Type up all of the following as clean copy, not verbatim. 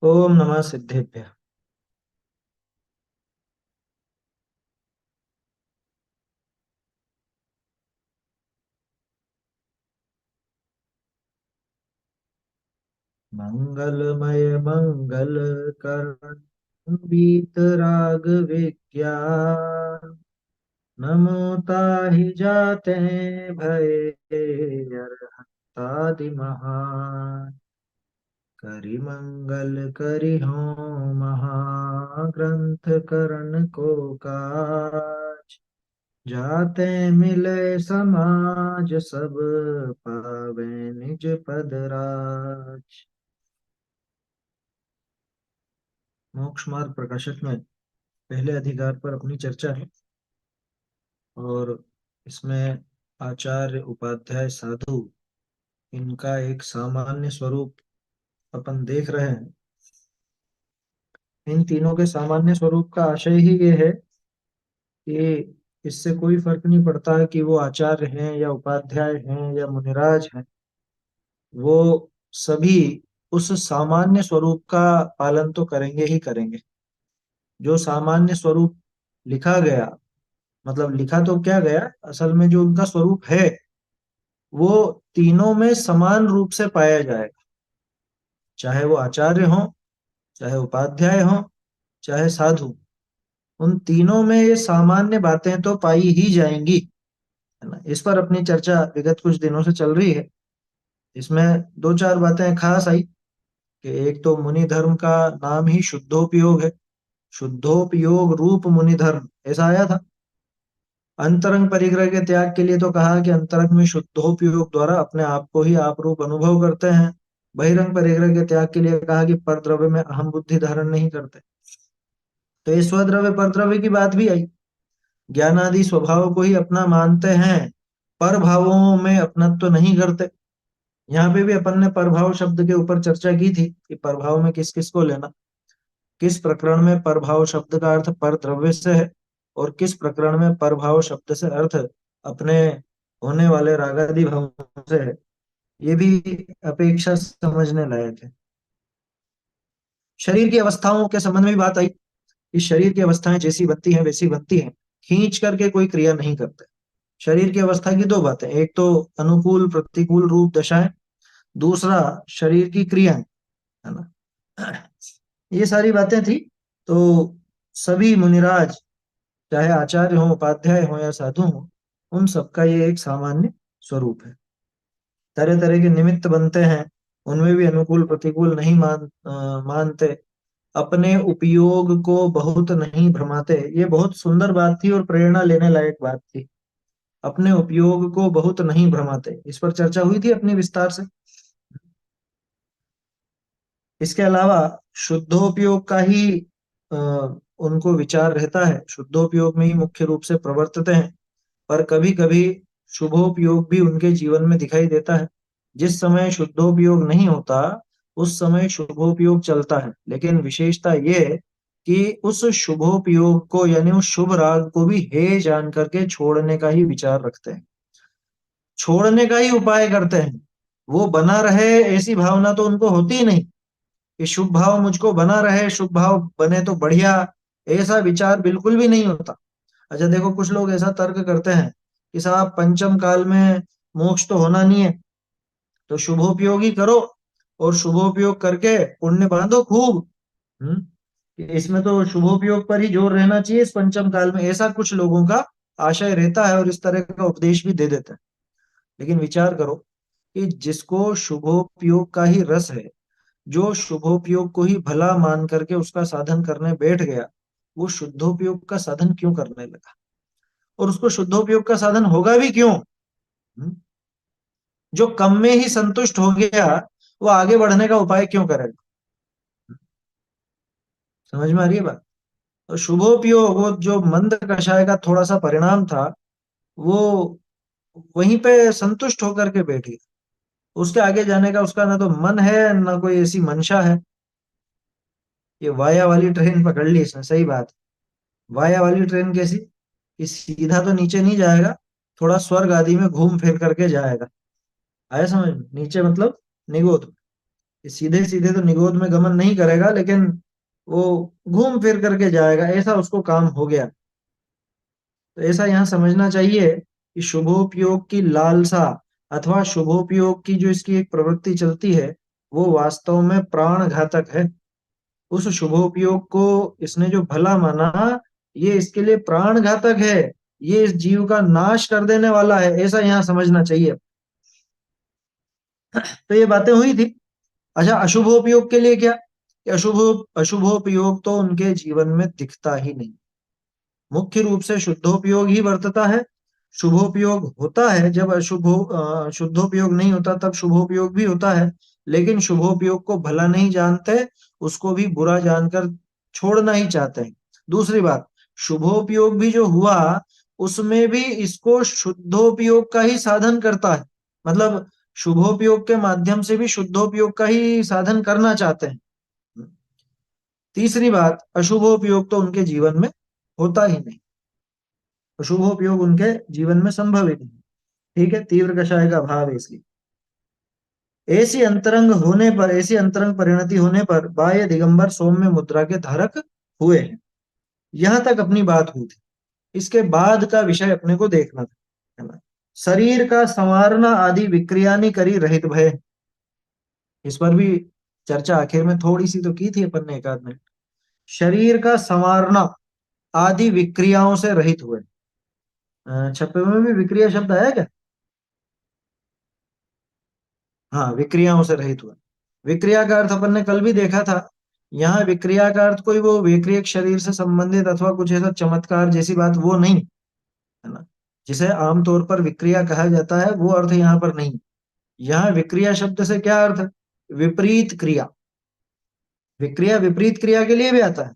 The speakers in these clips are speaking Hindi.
ओम नमः सिद्धेभ्यः। मंगलमय मंगल करण वीतराग विज्ञान। नमो ताहि जाते भये अरहंतादि महान। करि मंगल करि हो महाग्रंथ करण को काज। जाते मिले समाज सब पावे निज पद राज। मोक्ष मार्ग प्रकाशक में पहले अधिकार पर अपनी चर्चा है। और इसमें आचार्य उपाध्याय साधु इनका एक सामान्य स्वरूप अपन देख रहे हैं। इन तीनों के सामान्य स्वरूप का आशय ही ये है कि इससे कोई फर्क नहीं पड़ता है कि वो आचार्य हैं या उपाध्याय हैं या मुनिराज हैं। वो सभी उस सामान्य स्वरूप का पालन तो करेंगे ही करेंगे। जो सामान्य स्वरूप लिखा गया, मतलब लिखा तो क्या गया, असल में जो उनका स्वरूप है वो तीनों में समान रूप से पाया जाएगा। चाहे वो आचार्य हो, चाहे उपाध्याय हो, चाहे साधु, उन तीनों में ये सामान्य बातें तो पाई ही जाएंगी, है ना। इस पर अपनी चर्चा विगत कुछ दिनों से चल रही है। इसमें दो चार बातें खास आई कि एक तो मुनि धर्म का नाम ही शुद्धोपयोग है। शुद्धोपयोग रूप मुनि धर्म, ऐसा आया था। अंतरंग परिग्रह के त्याग के लिए तो कहा कि अंतरंग में शुद्धोपयोग द्वारा अपने आप को ही आप रूप अनुभव करते हैं। बहिरंग परिग्रह के त्याग के लिए कहा कि पर द्रव्य में अहम बुद्धि धारण नहीं करते। तो ये स्वद्रव्य पर द्रव्य की बात भी आई। ज्ञान आदि स्वभाव को ही अपना मानते हैं, पर भावों में अपनत्व नहीं करते। यहाँ पे भी अपन ने परभाव शब्द के ऊपर चर्चा की थी कि परभाव में किस किस को लेना। किस प्रकरण में परभाव शब्द का अर्थ पर द्रव्य से है और किस प्रकरण में परभाव शब्द से अर्थ अपने होने वाले रागादि भावों से है, ये भी अपेक्षा समझने लायक है। शरीर की अवस्थाओं के संबंध में भी बात आई कि शरीर की अवस्थाएं जैसी बनती हैं वैसी बनती हैं, खींच करके कोई क्रिया नहीं करते। शरीर की अवस्था की दो बातें, एक तो अनुकूल प्रतिकूल रूप दशाएं, दूसरा शरीर की क्रियाएं, है ना। ये सारी बातें थी। तो सभी मुनिराज, चाहे आचार्य हो, उपाध्याय हो या साधु हो, उन सबका ये एक सामान्य स्वरूप है। तरह तरह के निमित्त बनते हैं, उनमें भी अनुकूल प्रतिकूल नहीं मानते। अपने उपयोग को बहुत नहीं भ्रमाते। ये बहुत सुंदर बात थी और प्रेरणा लेने लायक बात थी। अपने उपयोग को बहुत नहीं भ्रमाते, इस पर चर्चा हुई थी अपनी विस्तार से। इसके अलावा शुद्धोपयोग का ही अ, उनको विचार रहता है। शुद्धोपयोग में ही मुख्य रूप से प्रवर्तते हैं। पर कभी कभी शुभोपयोग भी उनके जीवन में दिखाई देता है। जिस समय शुद्धोपयोग नहीं होता उस समय शुभोपयोग चलता है, लेकिन विशेषता ये है कि उस शुभोपयोग को यानी उस शुभ राग को भी हे जान करके छोड़ने का ही विचार रखते हैं, छोड़ने का ही उपाय करते हैं। वो बना रहे ऐसी भावना तो उनको होती ही नहीं कि शुभ भाव मुझको बना रहे, शुभ भाव बने तो बढ़िया, ऐसा विचार बिल्कुल भी नहीं होता। अच्छा देखो, कुछ लोग ऐसा तर्क करते हैं कि साहब पंचम काल में मोक्ष तो होना नहीं है, तो शुभोपयोग ही करो और शुभोपयोग करके पुण्य बांधो खूब। कि इसमें तो शुभोपयोग पर ही जोर रहना चाहिए इस पंचम काल में, ऐसा कुछ लोगों का आशय रहता है और इस तरह का उपदेश भी दे देते हैं। लेकिन विचार करो कि जिसको शुभोपयोग का ही रस है, जो शुभोपयोग को ही भला मान करके उसका साधन करने बैठ गया, वो शुद्धोपयोग का साधन क्यों करने लगा? और उसको शुद्धोपयोग का साधन होगा भी क्यों? हम्म? जो कम में ही संतुष्ट हो गया, वो आगे बढ़ने का उपाय क्यों करेगा? समझ में आ रही है बात? तो शुभोपयोग, वो जो मंद कषाय का थोड़ा सा परिणाम था, वो वहीं पे संतुष्ट होकर के बैठ गया। उसके आगे जाने का उसका ना तो मन है ना कोई ऐसी मंशा है। ये वाया वाली ट्रेन पकड़ ली इसने, सही बात। वाया वाली ट्रेन कैसी? कि सीधा तो नीचे नहीं जाएगा, थोड़ा स्वर्ग आदि में घूम फिर करके जाएगा। आया समझ में? नीचे मतलब निगोद। सीधे सीधे तो निगोद में गमन नहीं करेगा, लेकिन वो घूम फिर करके जाएगा, ऐसा उसको काम हो गया। तो ऐसा यहाँ समझना चाहिए कि शुभोपयोग की लालसा अथवा शुभोपयोग की जो इसकी एक प्रवृत्ति चलती है, वो वास्तव में प्राण घातक है। उस शुभोपयोग को इसने जो भला माना, ये इसके लिए प्राण घातक है, ये इस जीव का नाश कर देने वाला है, ऐसा यहाँ समझना चाहिए। तो ये बातें हुई थी। अच्छा, अशुभोपयोग के लिए क्या, कि अशुभोपयोग तो उनके जीवन में दिखता ही नहीं। मुख्य रूप से शुद्धोपयोग ही वर्तता है। शुभोपयोग होता है जब शुद्धोपयोग नहीं होता, तब शुभोपयोग भी होता है। लेकिन शुभोपयोग को भला नहीं जानते, उसको भी बुरा जानकर छोड़ना ही चाहते हैं। दूसरी बात, शुभोपयोग भी जो हुआ, उसमें भी इसको शुद्धोपयोग का ही साधन करता है। मतलब शुभोपयोग के माध्यम से भी शुद्धोपयोग का ही साधन करना चाहते हैं। तीसरी बात, अशुभोपयोग तो उनके जीवन में होता ही नहीं, अशुभोपयोग उनके जीवन में संभव ही नहीं। ठीक है, तीव्र कषाय का भाव है इसलिए। ऐसी अंतरंग परिणति होने पर बाह्य दिगंबर सौम्य मुद्रा के धारक हुए हैं। यहां तक अपनी बात हुई थी। इसके बाद का विषय अपने को देखना था, है ना। शरीर का संवारना आदि विक्रियानि करी रहित भय। इस पर भी चर्चा आखिर में थोड़ी सी तो की थी अपन ने, एक आध मिनट। शरीर का संवारना आदि विक्रियाओं से रहित हुए। छप्पे में भी विक्रिया शब्द आया क्या? हाँ, विक्रियाओं से रहित हुए। विक्रिया का अर्थ अपन ने कल भी देखा था। यहाँ विक्रिया का अर्थ कोई वो विक्रियक शरीर से संबंधित अथवा कुछ ऐसा चमत्कार जैसी बात वो नहीं, है ना। जिसे आमतौर पर विक्रिया कहा जाता है, वो अर्थ यहाँ पर नहीं। यहाँ विक्रिया शब्द से क्या अर्थ है? विपरीत क्रिया। विक्रिया विपरीत क्रिया के लिए भी आता है,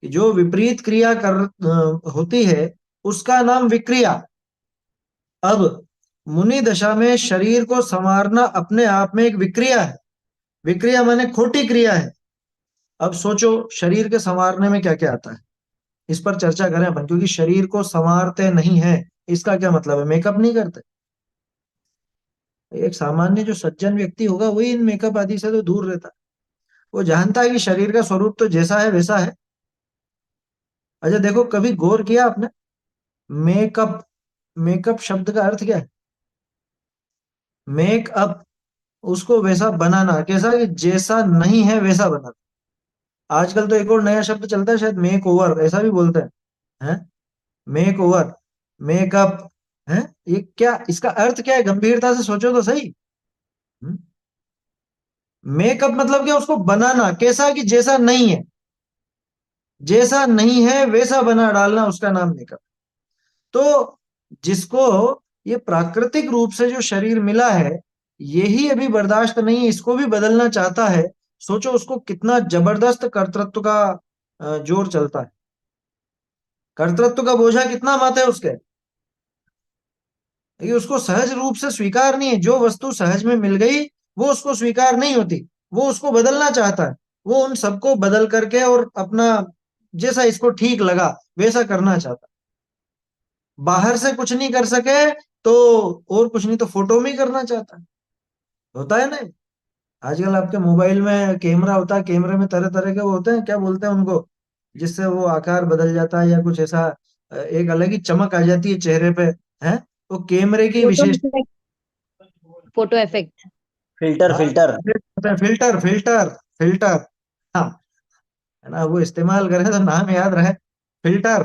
कि जो विपरीत क्रिया होती है, उसका नाम विक्रिया। अब मुनि दशा में शरीर को संवारना अपने आप में एक विक्रिया है। विक्रिया माने खोटी क्रिया है। अब सोचो, शरीर के संवारने में क्या क्या आता है, इस पर चर्चा करें अपन, क्योंकि शरीर को संवारते नहीं है, इसका क्या मतलब है? मेकअप नहीं करते। एक सामान्य जो सज्जन व्यक्ति होगा वही इन मेकअप आदि से तो दूर रहता है। वो जानता है कि शरीर का स्वरूप तो जैसा है वैसा है। अच्छा देखो, कभी गौर किया आपने? मेकअप, मेकअप शब्द का अर्थ क्या है? मेकअप, उसको वैसा बनाना, कैसा कि जैसा नहीं है वैसा बनाना। आजकल तो एक और नया शब्द चलता है, शायद मेक ओवर, ऐसा भी बोलते हैं। मेक ओवर, मेकअप है। ये क्या, इसका अर्थ क्या है? गंभीरता से सोचो तो सही। मेकअप मतलब क्या? उसको बनाना, कैसा कि जैसा नहीं है, जैसा नहीं है वैसा बना डालना, उसका नाम मेकअप। तो जिसको ये प्राकृतिक रूप से जो शरीर मिला है, यही अभी बर्दाश्त नहीं है, इसको भी बदलना चाहता है। सोचो उसको कितना जबरदस्त कर्तृत्व का जोर चलता है। कर्तृत्व का बोझा कितना माथे उसके। ये उसको सहज रूप से स्वीकार नहीं है। जो वस्तु सहज में मिल गई, वो उसको स्वीकार नहीं होती, वो उसको बदलना चाहता है। वो उन सबको बदल करके और अपना जैसा इसको ठीक लगा वैसा करना चाहता है। बाहर से कुछ नहीं कर सके तो और कुछ नहीं तो फोटो में ही करना चाहता है। होता है ना। आजकल आपके मोबाइल में कैमरा होता है, कैमरे में तरह तरह के वो होते हैं, क्या बोलते हैं उनको, जिससे वो आकार बदल जाता है या कुछ ऐसा, एक अलग ही चमक आ जाती है चेहरे पे, है। वो कैमरे की फोटो विशेष। इफेक्ट। Photo effect. फिल्टर हाँ, फिल्टर। Filter filter filter. हाँ, है ना, वो इस्तेमाल करें तो नाम याद रहे। फिल्टर,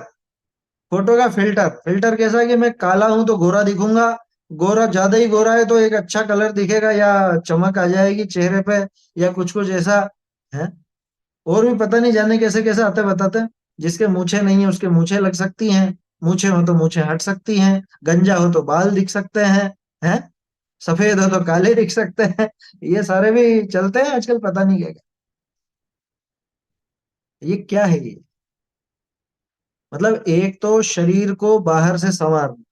फोटो का फिल्टर। फिल्टर कैसा कि मैं काला हूं तो गोरा दिखूंगा, गोरा ज्यादा ही गोरा है तो एक अच्छा कलर दिखेगा या चमक आ जाएगी चेहरे पे, या कुछ कुछ ऐसा है। और भी पता नहीं जाने कैसे कैसे आते बताते हैं। जिसके मूछें नहीं है उसके मूछें लग सकती हैं, मूछें हो तो मूछें हट सकती हैं, गंजा हो तो बाल दिख सकते हैं, सफेद हो तो काले दिख सकते हैं। ये सारे भी चलते हैं आजकल, पता नहीं क्या क्या। ये क्या है ये? मतलब एक तो शरीर को बाहर से संवारना,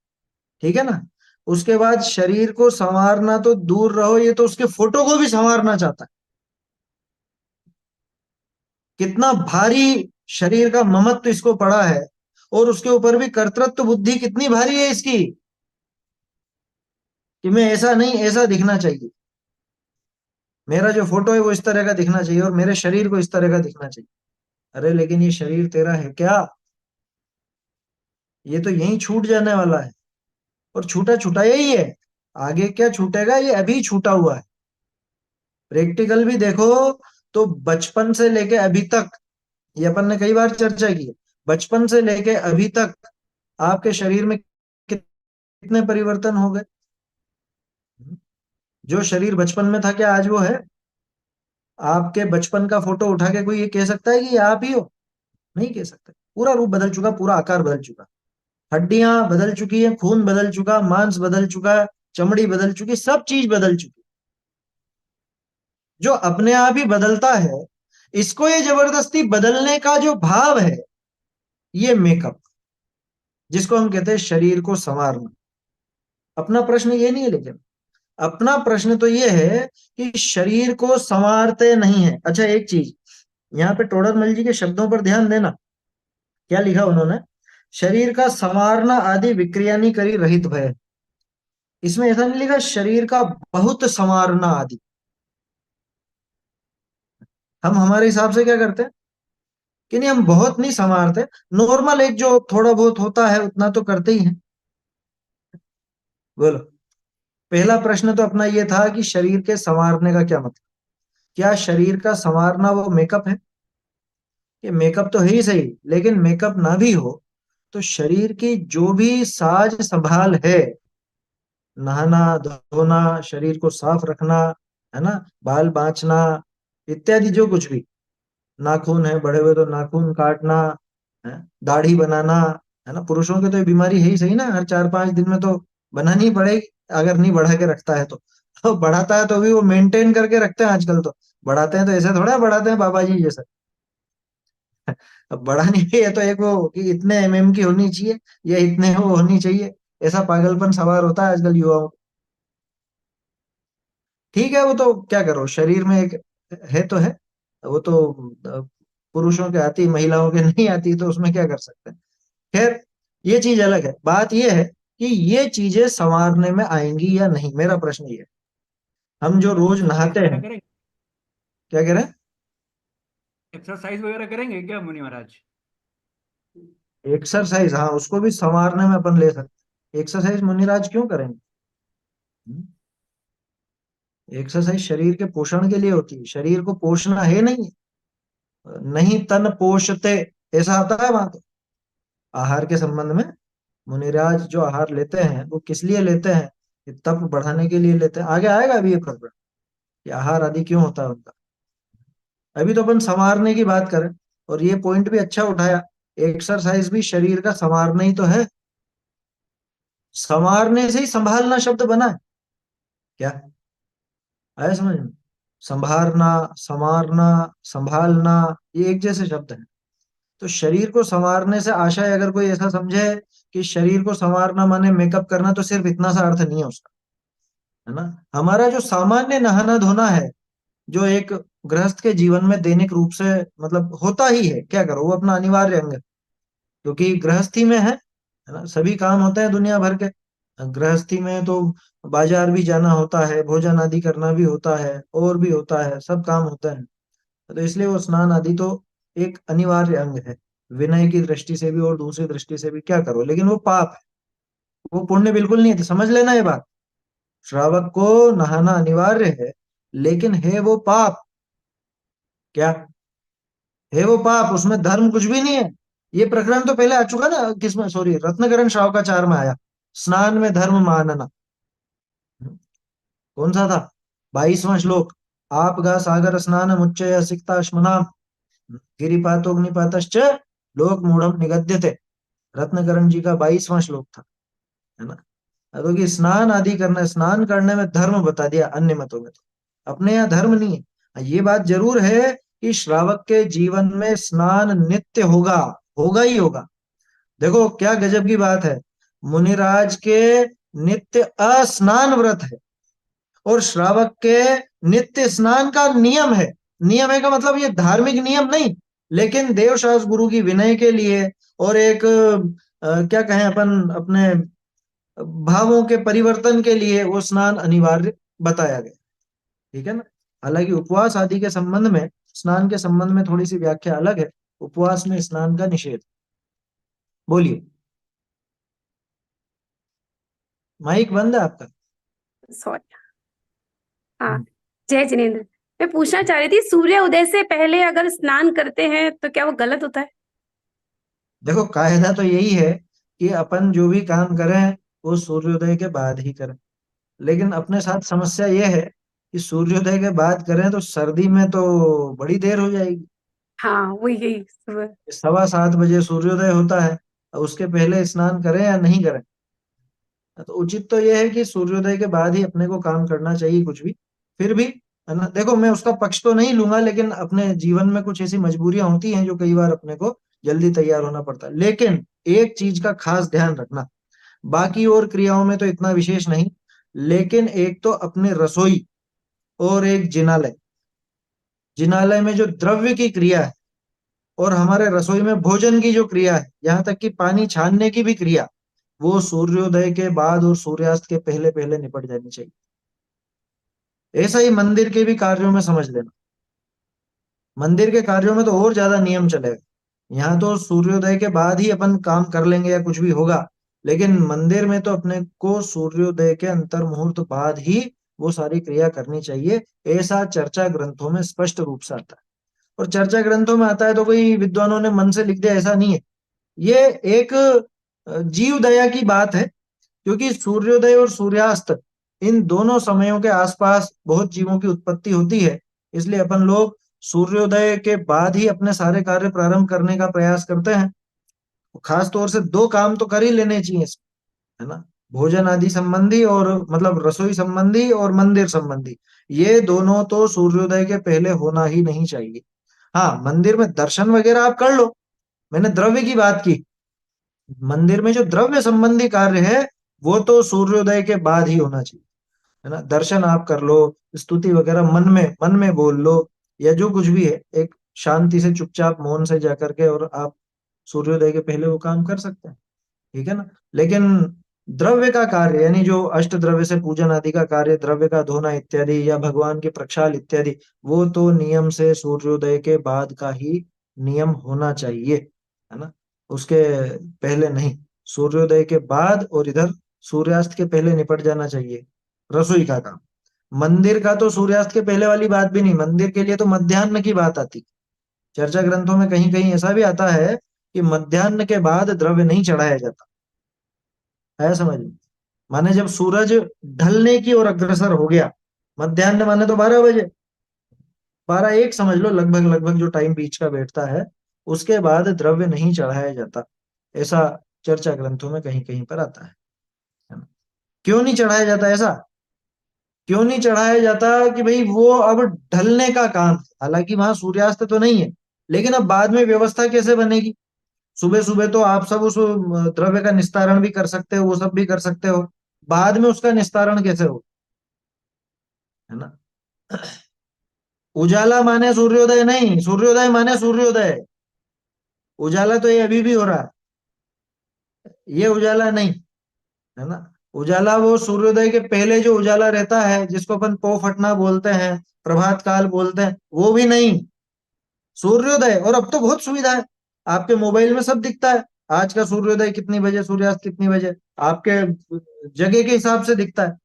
ठीक है ना। उसके बाद शरीर को संवारना तो दूर रहो, ये तो उसके फोटो को भी संवारना चाहता है। कितना भारी शरीर का ममत्व इसको पड़ा है, और उसके ऊपर भी कर्तृत्व बुद्धि कितनी भारी है इसकी, कि मैं ऐसा नहीं, ऐसा दिखना चाहिए। मेरा जो फोटो है वो इस तरह का दिखना चाहिए और मेरे शरीर को इस तरह का दिखना चाहिए। अरे लेकिन ये शरीर तेरा है क्या? ये तो यहीं छूट जाने वाला है, और छूटा छूटा यही है। आगे क्या छूटेगा, ये अभी छूटा हुआ है। प्रैक्टिकल भी देखो तो बचपन से लेके अभी तक, ये अपन ने कई बार चर्चा की है, बचपन से लेके अभी तक आपके शरीर में कितने परिवर्तन हो गए। जो शरीर बचपन में था क्या आज वो है? आपके बचपन का फोटो उठा के कोई ये कह सकता है कि ये आप ही हो? नहीं कह सकता। पूरा रूप बदल चुका, पूरा आकार बदल चुका, हड्डियां बदल चुकी है, खून बदल चुका, मांस बदल चुका, चमड़ी बदल चुकी, सब चीज बदल चुकी। जो अपने आप ही बदलता है, इसको ये जबरदस्ती बदलने का जो भाव है, ये मेकअप, जिसको हम कहते हैं शरीर को संवारना। अपना प्रश्न ये नहीं है, लेकिन अपना प्रश्न तो ये है कि शरीर को संवारते नहीं है। अच्छा एक चीज, यहाँ पे टोडरमल जी के शब्दों पर ध्यान देना। क्या लिखा उन्होंने? शरीर का संवारना आदि विक्रियानी करी रहित भय। इसमें ऐसा नहीं लिखा शरीर का बहुत संवारना आदि। हम हमारे हिसाब से क्या करते हैं कि नहीं, हम बहुत नहीं संवारते, नॉर्मल एक जो थोड़ा बहुत होता है उतना तो करते ही हैं। बोलो। पहला प्रश्न तो अपना ये था कि शरीर के संवारने का क्या मतलब। क्या शरीर का संवारना वो मेकअप है? ये मेकअप तो है ही सही, लेकिन मेकअप ना भी हो तो शरीर की जो भी साज संभाल है, नहाना धोना, शरीर को साफ रखना, है ना, बाल बांचना इत्यादि, जो कुछ भी, नाखून है बढ़े हुए तो नाखून काटना, है, दाढ़ी बनाना, है ना, पुरुषों की तो ये बीमारी है ही सही ना, हर 4-5 दिन में तो बनानी ही पड़ेगी, अगर नहीं बढ़ा के रखता है तो बढ़ाता है तो भी वो मेंटेन करके रखते हैं आजकल तो। बढ़ाते हैं तो ऐसे थोड़ा बढ़ाते हैं बाबा जी जैसे। अब बढ़ानी भी है तो एक वो कि इतने एमएम की होनी चाहिए या इतने वो होनी चाहिए, ऐसा पागलपन सवार होता है आजकल युवाओं को। ठीक है, वो तो क्या करो, शरीर में एक है तो है, वो तो अ, पुरुषों के आती महिलाओं के नहीं आती, तो उसमें क्या कर सकते हैं। खैर, ये चीज अलग है। बात ये है कि ये चीजें संवारने में आएंगी या नहीं, मेरा प्रश्न ये है। हम जो रोज एक्सरसाइज नहाते वगैरह हैं, करेंगे? क्या कह रहे हैं? एक्सरसाइज वगैरह करेंगे क्या मुनि महाराज? एक्सरसाइज, हाँ उसको भी संवारने में अपन ले सकते हैं। एक्सरसाइज मुनिराज क्यों करेंगे? एक्सरसाइज शरीर के पोषण के लिए होती है, शरीर को पोषना है नहीं, नहीं तन पोषते, ऐसा आता है वहां तो। आहार के संबंध में मुनिराज जो आहार लेते हैं वो किस लिए लेते हैं? ये तप बढ़ाने के लिए लेते हैं। आगे आएगा अभी ये प्रकरण कि आहार आदि क्यों होता है उनका। अभी तो अपन संवारने की बात करें, और ये पॉइंट भी अच्छा उठाया, एक्सरसाइज भी शरीर का संवारना ही तो है। संवारने से ही संभालना शब्द बना है क्या? आया समझ में? संभारना, संवारना, संभालना, ये एक जैसे शब्द हैं। तो शरीर को संवारने से आशय अगर कोई ऐसा समझे कि शरीर को संवारना माने मेकअप करना, तो सिर्फ इतना सा अर्थ नहीं है उसका, है ना। हमारा जो सामान्य नहाना धोना है, जो एक गृहस्थ के जीवन में दैनिक रूप से मतलब होता ही है, क्या करो, वो अपना अनिवार्य अंग है, क्योंकि गृहस्थी में है ना, सभी काम होते हैं दुनिया भर के। गृहस्थी में तो बाजार भी जाना होता है, भोजन आदि करना भी होता है, और भी होता है, सब काम होते हैं। तो इसलिए वो स्नान आदि तो एक अनिवार्य अंग है, विनय की दृष्टि से भी और दूसरी दृष्टि से भी, क्या करो, लेकिन वो पाप है, वो पुण्य बिल्कुल नहीं है, तो समझ लेना ये बात। श्रावक को नहाना अनिवार्य है, लेकिन है वो पाप क्या? है वो पाप, उसमें धर्म कुछ भी नहीं है। ये प्रकरण तो पहले आ चुका ना, किसमें, सॉरी, रत्नकरण श्रावकाचार में आया, स्नान में धर्म मानना। कौन सा था? 22वां श्लोक। आप गा सागर स्नान मुच्चय सिक्ता स्मनाम गिरिपातोग्निपातश्च लोक मूढ़म निगद्यते। रत्नकरण जी का 22वां श्लोक था, है ना। तो कि स्नान आदि करना, स्नान करने में धर्म बता दिया अन्य मतों में, तो अपने यहाँ धर्म नहीं है। हाँ, ये बात जरूर है कि श्रावक के जीवन में स्नान नित्य होगा, होगा ही होगा। देखो क्या गजब की बात है, मुनिराज के नित्य अस्नान व्रत है, और श्रावक के नित्य स्नान का नियम है। नियम है का मतलब ये धार्मिक नियम नहीं, लेकिन देवशास्त्र गुरु की विनय के लिए, और एक क्या कहें अपन, अपने भावों के परिवर्तन के लिए वो स्नान अनिवार्य बताया गया। ठीक है ना। हालांकि उपवास आदि के संबंध में, स्नान के संबंध में थोड़ी सी व्याख्या अलग है। उपवास में स्नान का निषेध। बोलिए। माइक बंद है आपका। सॉरी। हाँ, हम्म। जय जिनेन्द्र। मैं पूछना चाह रही थी, सूर्य उदय से पहले अगर स्नान करते हैं तो क्या वो गलत होता है? देखो, कायदा तो यही है कि अपन जो भी काम करें वो सूर्योदय के बाद ही करें। लेकिन अपने साथ समस्या ये है कि सूर्योदय के बाद करें तो सर्दी में तो बड़ी देर हो जाएगी। हाँ, वही यही सुबह। 7:15 बजे सूर्योदय होता है, और उसके पहले स्नान करें या नहीं करें। तो उचित तो यह है कि सूर्योदय के बाद ही अपने को काम करना चाहिए कुछ भी। फिर भी, है ना, देखो मैं उसका पक्ष तो नहीं लूंगा, लेकिन अपने जीवन में कुछ ऐसी मजबूरियां होती हैं जो कई बार अपने को जल्दी तैयार होना पड़ता है। लेकिन एक चीज का खास ध्यान रखना, बाकी और क्रियाओं में तो इतना विशेष नहीं, लेकिन एक तो अपने रसोई और एक जिनालय, जिनालय में जो द्रव्य की क्रिया है और हमारे रसोई में भोजन की जो क्रिया है, यहाँ तक कि पानी छानने की भी क्रिया, वो सूर्योदय के बाद और सूर्यास्त के पहले पहले निपट जानी चाहिए। ऐसा ही मंदिर के भी कार्यों में समझ लेना। मंदिर के कार्यों में तो और ज्यादा नियम चलेगा। यहाँ तो सूर्योदय के बाद ही अपन काम कर लेंगे या कुछ भी होगा, लेकिन मंदिर में तो अपने को सूर्योदय के अंतर मुहूर्त बाद ही वो सारी क्रिया करनी चाहिए। ऐसा चर्चा ग्रंथों में स्पष्ट रूप से आता है। और चर्चा ग्रंथों में आता है तो कोई विद्वानों ने मन से लिख दिया, ऐसा नहीं है। ये एक जीव दया की बात है, क्योंकि सूर्योदय और सूर्यास्त, इन दोनों समयों के आसपास बहुत जीवों की उत्पत्ति होती है। इसलिए अपन लोग सूर्योदय के बाद ही अपने सारे कार्य प्रारंभ करने का प्रयास करते हैं। खास तौर से दो काम तो कर ही लेने चाहिए, है ना, भोजन आदि संबंधी, और मतलब रसोई संबंधी और मंदिर संबंधी। ये दोनों तो सूर्योदय के पहले होना ही नहीं चाहिए। हाँ, मंदिर में दर्शन वगैरह आप कर लो, मैंने द्रव्य की बात की। मंदिर में जो द्रव्य संबंधी कार्य है वो तो सूर्योदय के बाद ही होना चाहिए, है ना। दर्शन आप कर लो, स्तुति वगैरह मन में बोल लो, या जो कुछ भी है, एक शांति से चुपचाप मौन से जाकर के, और आप सूर्योदय के पहले वो काम कर सकते हैं, ठीक है ना। लेकिन द्रव्य का कार्य, यानी जो अष्ट द्रव्य से पूजन आदि का कार्य, द्रव्य का धोना इत्यादि, या भगवान के प्रक्षाल इत्यादि, वो तो नियम से सूर्योदय के बाद का ही नियम होना चाहिए, है ना, उसके पहले नहीं। सूर्योदय के बाद और इधर सूर्यास्त के पहले निपट जाना चाहिए रसोई का काम। मंदिर का तो सूर्यास्त के पहले वाली बात भी नहीं, मंदिर के लिए तो मध्याह्न की बात आती। चर्चा ग्रंथों में कहीं कहीं ऐसा भी आता है कि मध्याह्न के बाद द्रव्य नहीं चढ़ाया जाता है, समझ में। माने जब सूरज ढलने की ओर अग्रसर हो गया, मध्याह्न माने तो 12 बजे, 12 1 समझ लो, लगभग लगभग जो टाइम बीच का बैठता है, उसके बाद द्रव्य नहीं चढ़ाया जाता। ऐसा चर्चा ग्रंथों में कहीं कहीं पर आता है ना। क्यों नहीं चढ़ाया जाता ऐसा? क्यों नहीं चढ़ाया जाता कि भाई वो अब ढलने का काम है। हालांकि वहां सूर्यास्त तो नहीं है, लेकिन अब बाद में व्यवस्था कैसे बनेगी? सुबह सुबह तो आप सब उस द्रव्य का निस्तारण भी कर सकते हो, वो सब भी कर सकते हो, बाद में उसका निस्तारण कैसे हो, है ना। उजाला माने सूर्योदय नहीं, सूर्योदय माने सूर्योदय। उजाला तो ये अभी भी हो रहा है, ये उजाला नहीं, है ना। उजाला वो सूर्योदय के पहले जो उजाला रहता है, जिसको अपन पौ फटना बोलते हैं, प्रभात काल बोलते हैं, वो भी नहीं, सूर्योदय। और अब तो बहुत सुविधा है, आपके मोबाइल में सब दिखता है, आज का सूर्योदय कितनी बजे, सूर्यास्त कितनी बजे, आपके जगह के हिसाब से दिखता है।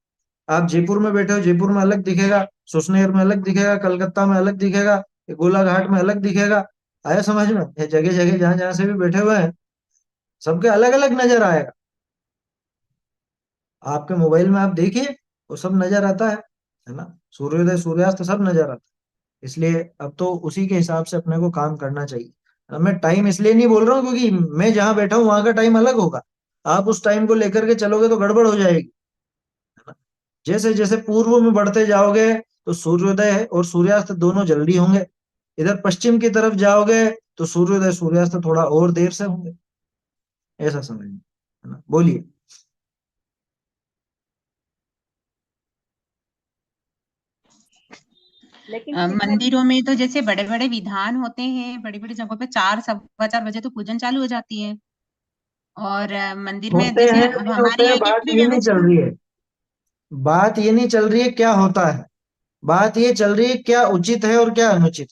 आप जयपुर में बैठे हो, जयपुर में अलग दिखेगा, सुसनेर में अलग दिखेगा, कलकत्ता में अलग दिखेगा, गोलाघाट में अलग दिखेगा। आया समझ में? ये जगह जगह जहां जहां से भी बैठे हुए हैं, सबके अलग अलग नजर आएगा। आपके मोबाइल में आप देखिए, वो सब नजर आता है ना, सूर्योदय सूर्यास्त सब नजर आता है। इसलिए अब तो उसी के हिसाब से अपने को काम करना चाहिए। अब मैं टाइम इसलिए नहीं बोल रहा हूँ क्योंकि मैं जहां बैठा हूँ वहां का टाइम अलग होगा, आप उस टाइम को लेकर के चलोगे तो गड़बड़ हो जाएगी, है ना। जैसे जैसे पूर्व में बढ़ते जाओगे तो सूर्योदय और सूर्यास्त दोनों जल्दी होंगे, इधर पश्चिम की तरफ जाओगे तो सूर्योदय सूर्यास्त थोड़ा और देर से होंगे। ऐसा समझ, है ना। बोलिए। लेकिन फिर भी मंदिरों में तो जैसे बड़े बड़े विधान होते हैं, बड़ी बड़ी जगहों पे 4 सवा 4 बजे तो पूजन चालू हो जाती है। और मंदिर में होते जैसे हैं अब नहीं हमारे होते हैं, यहाँ की बात भी ये नहीं चल व्यवस्था। रही है। बात ये नहीं चल रही है क्या होता है, बात ये चल रही है क्या उचित है और क्या अनुचित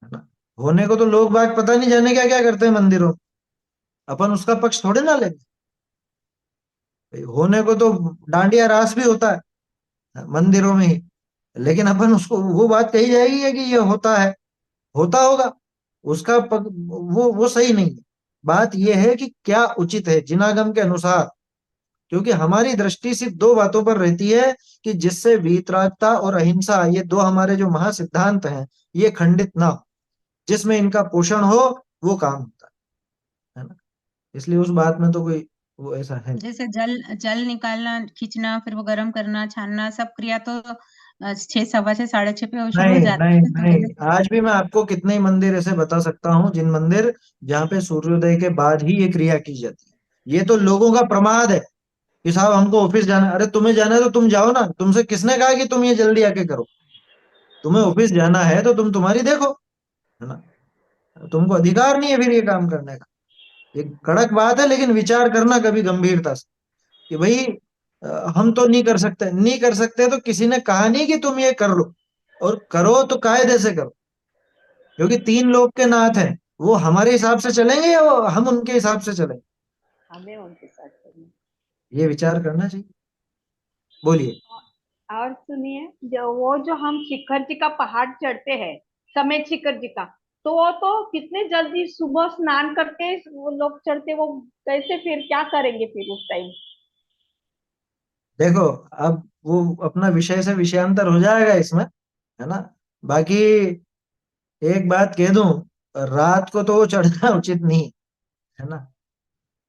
है ना। होने को तो लोग बाग पता नहीं जाने क्या क्या करते हैं मंदिरों में, अपन उसका पक्ष थोड़े ना लेंगे। होने को तो डांडिया रास भी होता है मंदिरों में ही, लेकिन अपन उसको वो बात कही जाएगी है कि ये होता है, होता होगा, उसका वो सही नहीं है। बात ये है कि क्या उचित है जिनागम के अनुसार, क्योंकि हमारी दृष्टि सिर्फ दो बातों पर रहती है कि जिससे वीतरागता और अहिंसा, ये दो हमारे जो महासिद्धांत हैं, ये खंडित ना हो, जिसमें इनका पोषण हो वो काम होता है ना। इसलिए उस बात में तो कोई वो ऐसा है नहीं। जैसे जल जल निकालना, खींचना, फिर वो गर्म करना, छानना, सब क्रिया तो 6, 6:15, 6:30 पे शुरू हो नहीं नहीं जाती है, तो नहीं, पहले आज भी मैं आपको कितने ही मंदिर ऐसे बता सकता हूँ जिन मंदिर जहाँ पे सूर्योदय के बाद ही ये क्रिया की जाती है। ये तो लोगों का प्रमाद है कि साहब हमको ऑफिस जाना है। अरे तुम्हें जाना है तो तुम जाओ ना, तुमसे किसने कहा कि तुम ये जल्दी आके करो। तुम्हें ऑफिस जाना है तो तुम तुम्हारी देखो, है ना। तुमको अधिकार नहीं है फिर ये काम करने का। ये कड़क बात है, लेकिन विचार करना कभी गंभीरता से कि भाई हम तो नहीं कर सकते, नहीं कर सकते तो किसी ने कहा नहीं कि तुम ये कर लो, और करो तो कायदे से करो, क्योंकि तीन लोग के नाथ हैं। वो हमारे हिसाब से चलेंगे या हम उनके हिसाब से चलेंगे, हमें उनके साथ चलना। ये विचार करना चाहिए। बोलिए। और सुनिए, जो हम शिखर जी का पहाड़ चढ़ते हैं, समेत शिखर जी का, तो वो तो कितने जल्दी सुबह स्नान करके वो लोग चढ़ते, वो कैसे फिर क्या करेंगे फिर उस टाइम? देखो, अब वो अपना विषय से विषयांतर हो जाएगा इसमें, है ना। बाकी एक बात कह दूं, रात को तो वो चढ़ना उचित नहीं, है ना।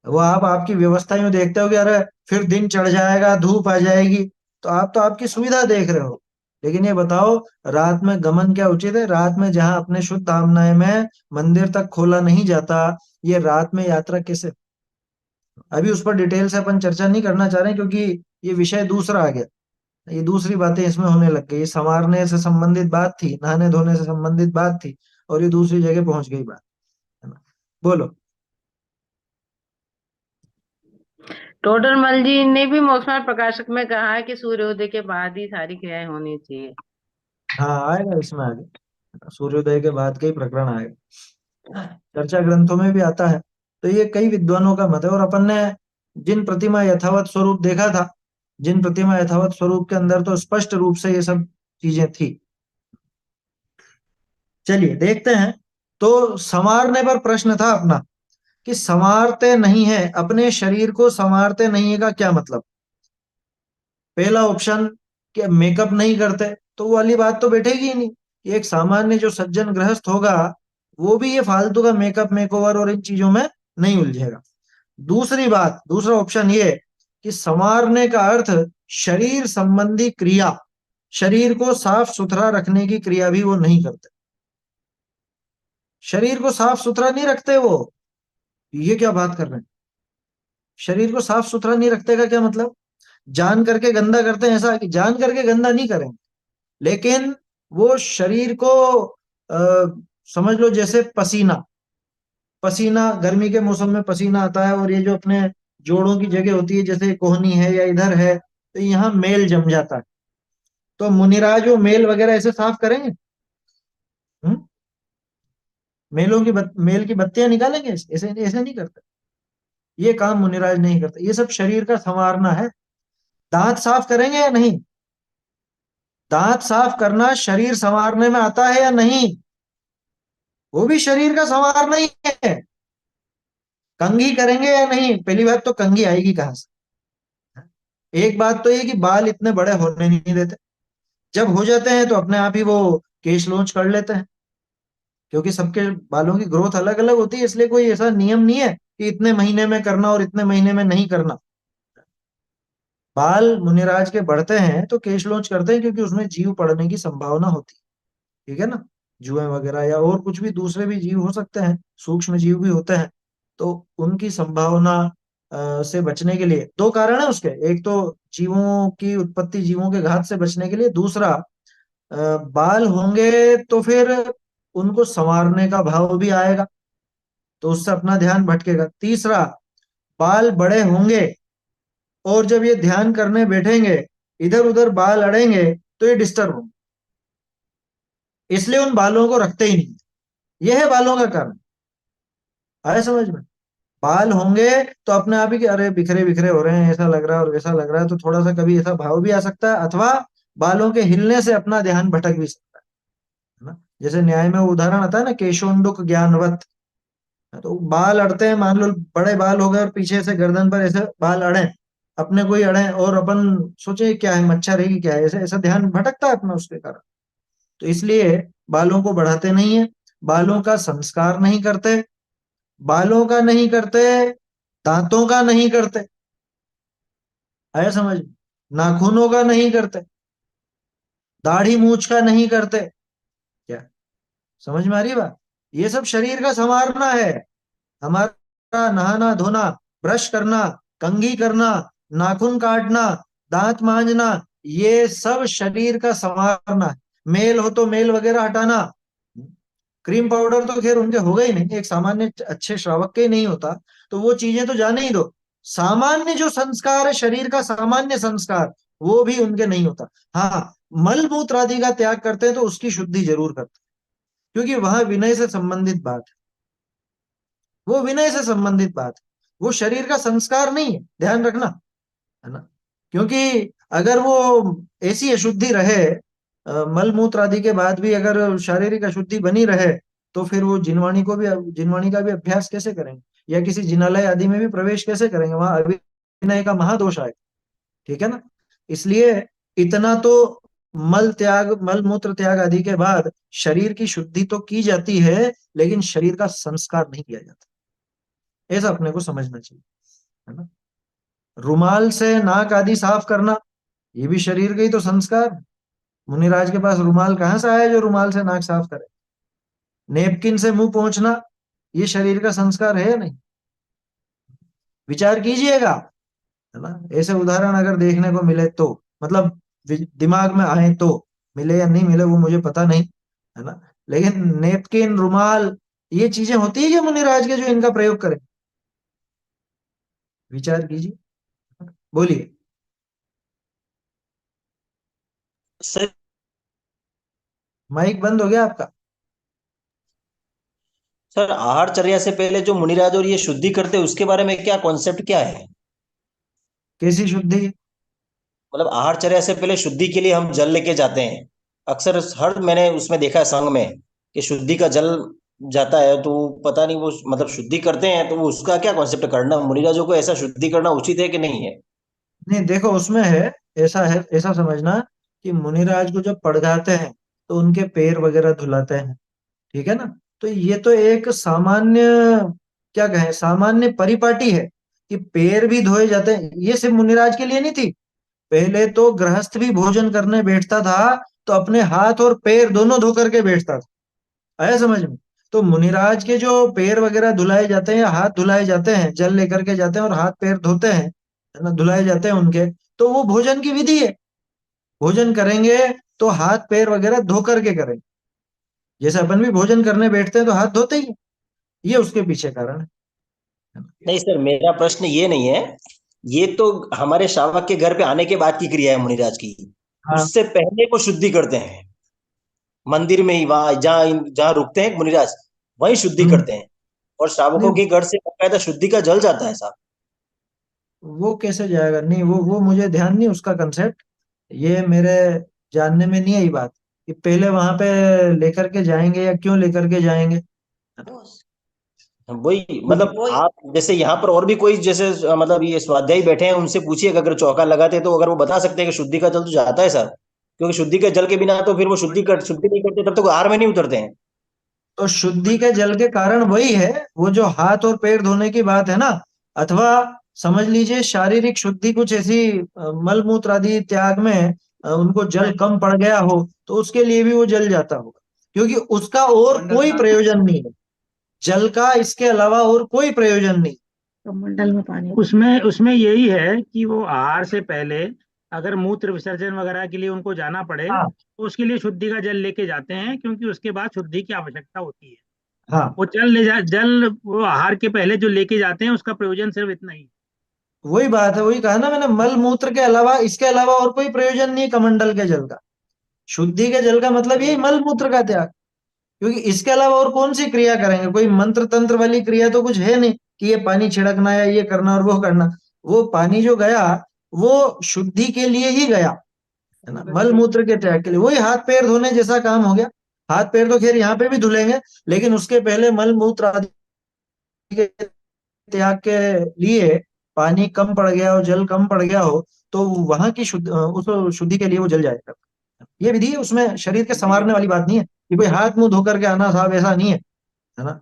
वो आप आपकी व्यवस्था यूं देखते हो कि अरे फिर दिन चढ़ जाएगा, धूप आ जाएगी, तो आप तो आपकी सुविधा देख रहे हो। लेकिन ये बताओ, रात में गमन क्या उचित है? रात में जहां अपने शुद्ध कामनाएं में मंदिर तक खोला नहीं जाता, ये रात में यात्रा कैसे? अभी उस पर डिटेल से अपन चर्चा नहीं करना चाह रहे हैं, क्योंकि ये विषय दूसरा आ गया। ये दूसरी बातें इसमें होने लग गई। ये संवारने से संबंधित बात थी, नहाने धोने से संबंधित बात थी, और ये दूसरी जगह पहुंच गई बात, है ना। बोलो। टोडरमल जी ने भी मौसम प्रकाशक में कहा है कि सूर्योदय के बाद ही सारी क्रियाएं होनी चाहिए। हाँ, आएगा इसमें आगे, सूर्योदय के बाद कई प्रकरण आएगा, चर्चा ग्रंथों में भी आता है। तो ये कई विद्वानों का मत है, और अपन ने जिन प्रतिमा यथावत स्वरूप देखा था, जिन प्रतिमा यथावत स्वरूप के अंदर तो स्पष्ट रूप से ये सब चीजें थी। चलिए देखते हैं। तो संवारने पर प्रश्न था अपना कि संवारते नहीं है, अपने शरीर को संवारते नहीं है का क्या मतलब। पहला ऑप्शन कि मेकअप नहीं करते, तो वो वाली बात तो बैठेगी ही नहीं। ये एक सामान्य जो सज्जन गृहस्थ होगा, वो भी ये फालतू का मेकअप मेकओवर और इन चीजों में नहीं उलझेगा। दूसरी बात, दूसरा ऑप्शन ये कि संवारने का अर्थ शरीर संबंधी क्रिया, शरीर को साफ सुथरा रखने की क्रिया भी वो नहीं करते। शरीर को साफ सुथरा नहीं रखते वो, ये क्या बात कर रहे हैं? शरीर को साफ सुथरा नहीं रखते का क्या मतलब? जान करके गंदा करते हैं ऐसा? कि जान करके गंदा नहीं करेंगे, लेकिन वो शरीर को समझ लो जैसे पसीना, पसीना गर्मी के मौसम में पसीना आता है, और ये जो अपने जोड़ों की जगह होती है, जैसे कोहनी है या इधर है, तो यहाँ मेल जम जाता है। तो मुनिराज वो मेल वगैरह ऐसे साफ करेंगे? हम्म? मेल की बत्तियां निकालेंगे? ऐसे ऐसे नहीं करते। ये काम मुनिराज नहीं करते। ये सब शरीर का संवारना है। दांत साफ करेंगे या नहीं? दांत साफ करना शरीर संवारने में आता है या नहीं? वो भी शरीर का संवारना ही है। कंघी करेंगे या नहीं? पहली बात तो कंघी आएगी कहां से? एक बात तो ये कि बाल इतने बड़े होने नहीं देते, जब हो जाते हैं तो अपने आप ही वो केश लॉन्च कर लेते हैं, क्योंकि सबके बालों की ग्रोथ अलग अलग होती है। इसलिए कोई ऐसा नियम नहीं है कि इतने महीने में करना और इतने महीने में नहीं करना। बाल मुनिराज के बढ़ते हैं तो केश लॉन्च करते हैं, क्योंकि उसमें जीव पड़ने की संभावना होती है, ठीक है ना। जुएं वगैरह या और कुछ भी दूसरे भी जीव हो सकते हैं, सूक्ष्म जीव भी होते हैं, तो उनकी संभावना से बचने के लिए दो कारण है उसके। एक तो जीवों की उत्पत्ति, जीवों के घात से बचने के लिए। दूसरा, बाल होंगे तो फिर उनको संवारने का भाव भी आएगा, तो उससे अपना ध्यान भटकेगा। तीसरा, बाल बड़े होंगे और जब ये ध्यान करने बैठेंगे, इधर उधर बाल अड़ेंगे, तो ये डिस्टर्ब होंगे, इसलिए उन बालों को रखते ही नहीं। यह है बालों का कारण। आया समझ में? बाल होंगे तो अपने आप ही कि अरे बिखरे बिखरे हो रहे हैं, ऐसा लग रहा है और वैसा लग रहा है, तो थोड़ा सा कभी ऐसा भाव भी आ सकता है, अथवा बालों के हिलने से अपना ध्यान भटक भी सकता है ना। जैसे न्याय में वो उदाहरण आता है ना, केशोंडुक ज्ञानवत। तो बाल अड़ते हैं, मान लो बड़े बाल हो गए और पीछे से गर्दन पर ऐसे बाल अड़े, अपने कोई अड़े, और अपन सोचे क्या है, मच्छर है कि क्या है, ऐसे ऐसा ध्यान भटकता है अपना उसके कारण। तो इसलिए बालों को बढ़ाते नहीं है, बालों का संस्कार नहीं करते, बालों का नहीं करते, दांतों का नहीं करते, आया समझ में? नाखूनों का नहीं करते, दाढ़ी मूछ का नहीं करते। क्या समझ में आ रही है बात? ये सब शरीर का संवारना है। हमारा नहाना धोना, ब्रश करना, कंघी करना, नाखून काटना, दांत मांजना, ये सब शरीर का संवारना है। मेल हो तो मेल वगैरह हटाना। क्रीम पाउडर तो खैर उनके हो गए नहीं, एक सामान्य अच्छे श्रावक के ही नहीं होता, तो वो चीजें तो जाने ही दो। सामान्य जो संस्कार है, शरीर का सामान्य संस्कार, वो भी उनके नहीं होता। हाँ, मल मूत्र आदि का त्याग करते हैं तो उसकी शुद्धि जरूर करते हैं, क्योंकि वहां विनय से संबंधित बात है। वो विनय से संबंधित बात है, वो शरीर का संस्कार नहीं है, ध्यान रखना, है ना। क्योंकि अगर वो ऐसी अशुद्धि रहे, मल मूत्र आदि के बाद भी अगर शारीरिक अशुद्धि बनी रहे, तो फिर वो जिनवाणी का भी अभ्यास कैसे करेंगे, या किसी जिनालय आदि में भी प्रवेश कैसे करेंगे? वहां अभिनय का महादोष आएगा, ठीक है ना। इसलिए इतना तो मल त्याग, मल मूत्र त्याग आदि के बाद शरीर की शुद्धि तो की जाती है, लेकिन शरीर का संस्कार नहीं किया जाता। ऐसा अपने को समझना चाहिए, है ना। रुमाल से नाक आदि साफ करना, ये भी शरीर का ही तो संस्कार है। मुनिराज के पास रुमाल कहाँ से आया जो रुमाल से नाक साफ करे? नेपकिन से मुंह पोंछना, ये शरीर का संस्कार है या नहीं? विचार कीजिएगा, है ना। ऐसे उदाहरण अगर देखने को मिले तो, मतलब दिमाग में आए तो, मिले या नहीं मिले वो मुझे पता नहीं, है ना। लेकिन नेपकिन, रुमाल, ये चीजें होती है क्या मुनिराज के जो इनका प्रयोग करें? विचार कीजिए, बोलिए। सर माइक बंद हो गया आपका। सर आहारचर्या से पहले जो मुनिराज और ये शुद्धि करते हैं उसके बारे में क्या कॉन्सेप्ट क्या है? कैसी शुद्धि? मतलब आहारचर्या से पहले शुद्धि के लिए हम जल लेके जाते हैं, अक्सर हर मैंने उसमें देखा है संघ में कि शुद्धि का जल जाता है, तो पता नहीं वो मतलब शुद्धि करते हैं, तो वो उसका क्या कॉन्सेप्ट करना मुनिराजों को ऐसा शुद्धि करना उचित है कि नहीं है? नहीं देखो, उसमें है, ऐसा समझना कि मुनिराज को जब पड़गाते हैं तो उनके पैर वगैरह धुलाते हैं, ठीक है ना। तो ये तो एक सामान्य, क्या कहें, सामान्य परिपाटी है कि पैर भी धोए जाते हैं। ये सिर्फ मुनिराज के लिए नहीं थी, पहले तो गृहस्थ भी भोजन करने बैठता था तो अपने हाथ और पैर दोनों धो करके बैठता था, आया समझ में? तो मुनिराज के जो पैर वगैरह धुलाए जाते हैं या हाथ धुलाए जाते हैं, जल लेकर के जाते हैं और हाथ पैर धोते हैं, है ना, धुलाए जाते हैं उनके, तो वो भोजन की विधि है। भोजन करेंगे तो हाथ पैर वगैरह धो करके करेंगे, जैसे अपन भी भोजन करने बैठते हैं तो हाथ धोते ही हैं। ये उसके पीछे कारण है। नहीं सर, मेरा प्रश्न ये नहीं है, ये तो हमारे श्रावक के घर पे आने के बाद की क्रिया है मुनिराज की। हाँ, उससे पहले वो शुद्धि करते हैं मंदिर में ही, वहां जहाँ जहाँ रुकते हैं मुनिराज, वहीं शुद्धि हम्म, करते हैं, और श्रावकों नहीं के घर से बाकायदा शुद्धि का जल जाता है साहब। वो कैसे जाएगा? नहीं, वो मुझे ध्यान नहीं उसका कंसेप्ट, ये मेरे जानने में नहीं आई बात कि पहले वहां पे लेकर के जाएंगे या क्यों लेकर के जाएंगे। वही क्योंकि मतलब आप जैसे यहाँ पर और भी कोई जैसे मतलब ये स्वाध्यायी बैठे हैं, उनसे पूछिए कि अगर चौका लगाते तो अगर वो बता सकते हैं कि शुद्धि का जल तो जाता है सर, क्योंकि शुद्धि के जल के बिना तो फिर वो शुद्धि नहीं करते, तब तक वो आहार में नहीं उतरते हैं। तो शुद्धि के जल के कारण वही है, वो जो हाथ और पैर धोने की बात है ना, अथवा समझ लीजिए शारीरिक शुद्धि कुछ ऐसी, मल मूत्र आदि त्याग में उनको जल कम पड़ गया हो तो उसके लिए भी वो जल जाता होगा, क्योंकि उसका और कोई प्रयोजन नहीं है, जल का इसके अलावा और कोई प्रयोजन नहीं। कमंडल में पानी। उसमें उसमें यही है कि वो आहार से पहले अगर मूत्र विसर्जन वगैरह के लिए उनको जाना पड़े हाँ, तो उसके लिए शुद्धि का जल लेके जाते हैं, क्योंकि उसके बाद शुद्धि की आवश्यकता होती है। हाँ, वो जल वो आहार के पहले जो लेके जाते हैं उसका प्रयोजन सिर्फ इतना ही है। वही बात है, वही कहा ना मैंने, मल मूत्र के अलावा इसके अलावा और कोई प्रयोजन नहीं है कमंडल के जल का। शुद्धि के जल का मतलब यही मल मूत्र का त्याग, क्योंकि इसके अलावा और कौन सी क्रिया करेंगे? कोई मंत्र तंत्र वाली क्रिया तो कुछ है नहीं कि ये पानी छिड़कना या ये करना और वो करना। वो पानी जो गया वो शुद्धि के लिए ही गया, है ना, मल मूत्र के त्याग के लिए। वही हाथ पैर धोने जैसा काम हो गया। हाथ पैर तो खैर यहाँ पे भी धुलेंगे, लेकिन उसके पहले मल मूत्र आदि के त्याग के लिए पानी कम पड़ गया और जल कम पड़ गया हो, तो वहां की उस शुद्धि के लिए वो जल जाएगा। ये विधि है, उसमें शरीर के संवारने वाली बात नहीं है कि कोई हाथ मुंह धो करके आना साहब, ऐसा नहीं है ना,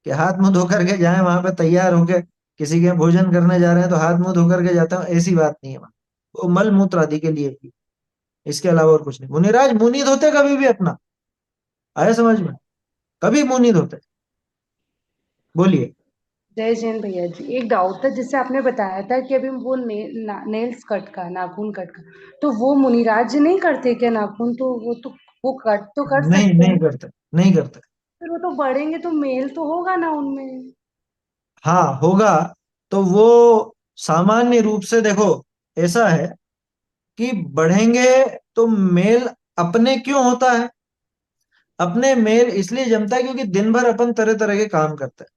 कि हाथ मुंह धो करके जाए वहां पे तैयार होके किसी के भोजन करने जा रहे हैं तो हाथ मुंह धो करके जाते हैं, ऐसी बात नहीं है वहां। वो मल मूत्र आदि के लिए ही, इसके अलावा और कुछ नहीं। मुनिराज मुंह नहीं धोते कभी भी अपना, आया समझ में? कभी मुंह नहीं धोते। बोलिए। जय जैन भैया जी, एक डाउट था। जैसे आपने बताया था कि अभी वो नेल्स कट का, नाखून कट का, तो वो मुनिराज जी नहीं करते क्या नाखून? तो वो कट तो कर नहीं, सकते नहीं हैं, करते, नहीं करते। फिर वो तो बढ़ेंगे तो मेल तो होगा ना उनमें। हाँ होगा। तो वो सामान्य रूप से देखो, ऐसा है कि बढ़ेंगे तो मेल अपने क्यों होता है? अपने मेल इसलिए जमता है क्योंकि दिन भर अपन तरह तरह के काम करते हैं,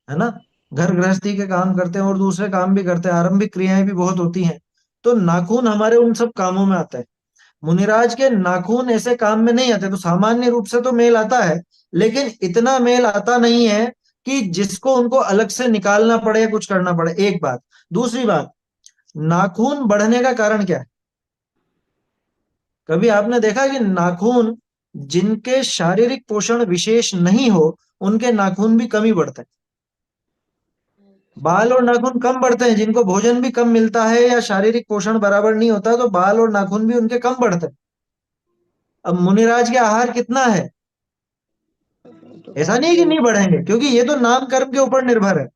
है ना, घर गृहस्थी के काम करते हैं और दूसरे काम भी करते हैं, आरंभिक क्रियाएं भी बहुत होती हैं। तो नाखून हमारे उन सब कामों में आते हैं। मुनिराज के नाखून ऐसे काम में नहीं आते। तो सामान्य रूप से तो मेल आता है, लेकिन इतना मेल आता नहीं है कि जिसको उनको अलग से निकालना पड़े या कुछ करना पड़े, एक बात। दूसरी बात, नाखून बढ़ने का कारण क्या है? कभी आपने देखा कि नाखून जिनके शारीरिक पोषण विशेष नहीं हो उनके नाखून भी कम ही बढ़ते हैं? बाल और नाखून कम बढ़ते हैं जिनको भोजन भी कम मिलता है या शारीरिक पोषण बराबर नहीं होता, तो बाल और नाखून भी उनके कम बढ़ते हैं। अब मुनिराज के आहार कितना है? ऐसा नहीं है कि नहीं बढ़ेंगे, क्योंकि ये तो नाम कर्म के ऊपर निर्भर है।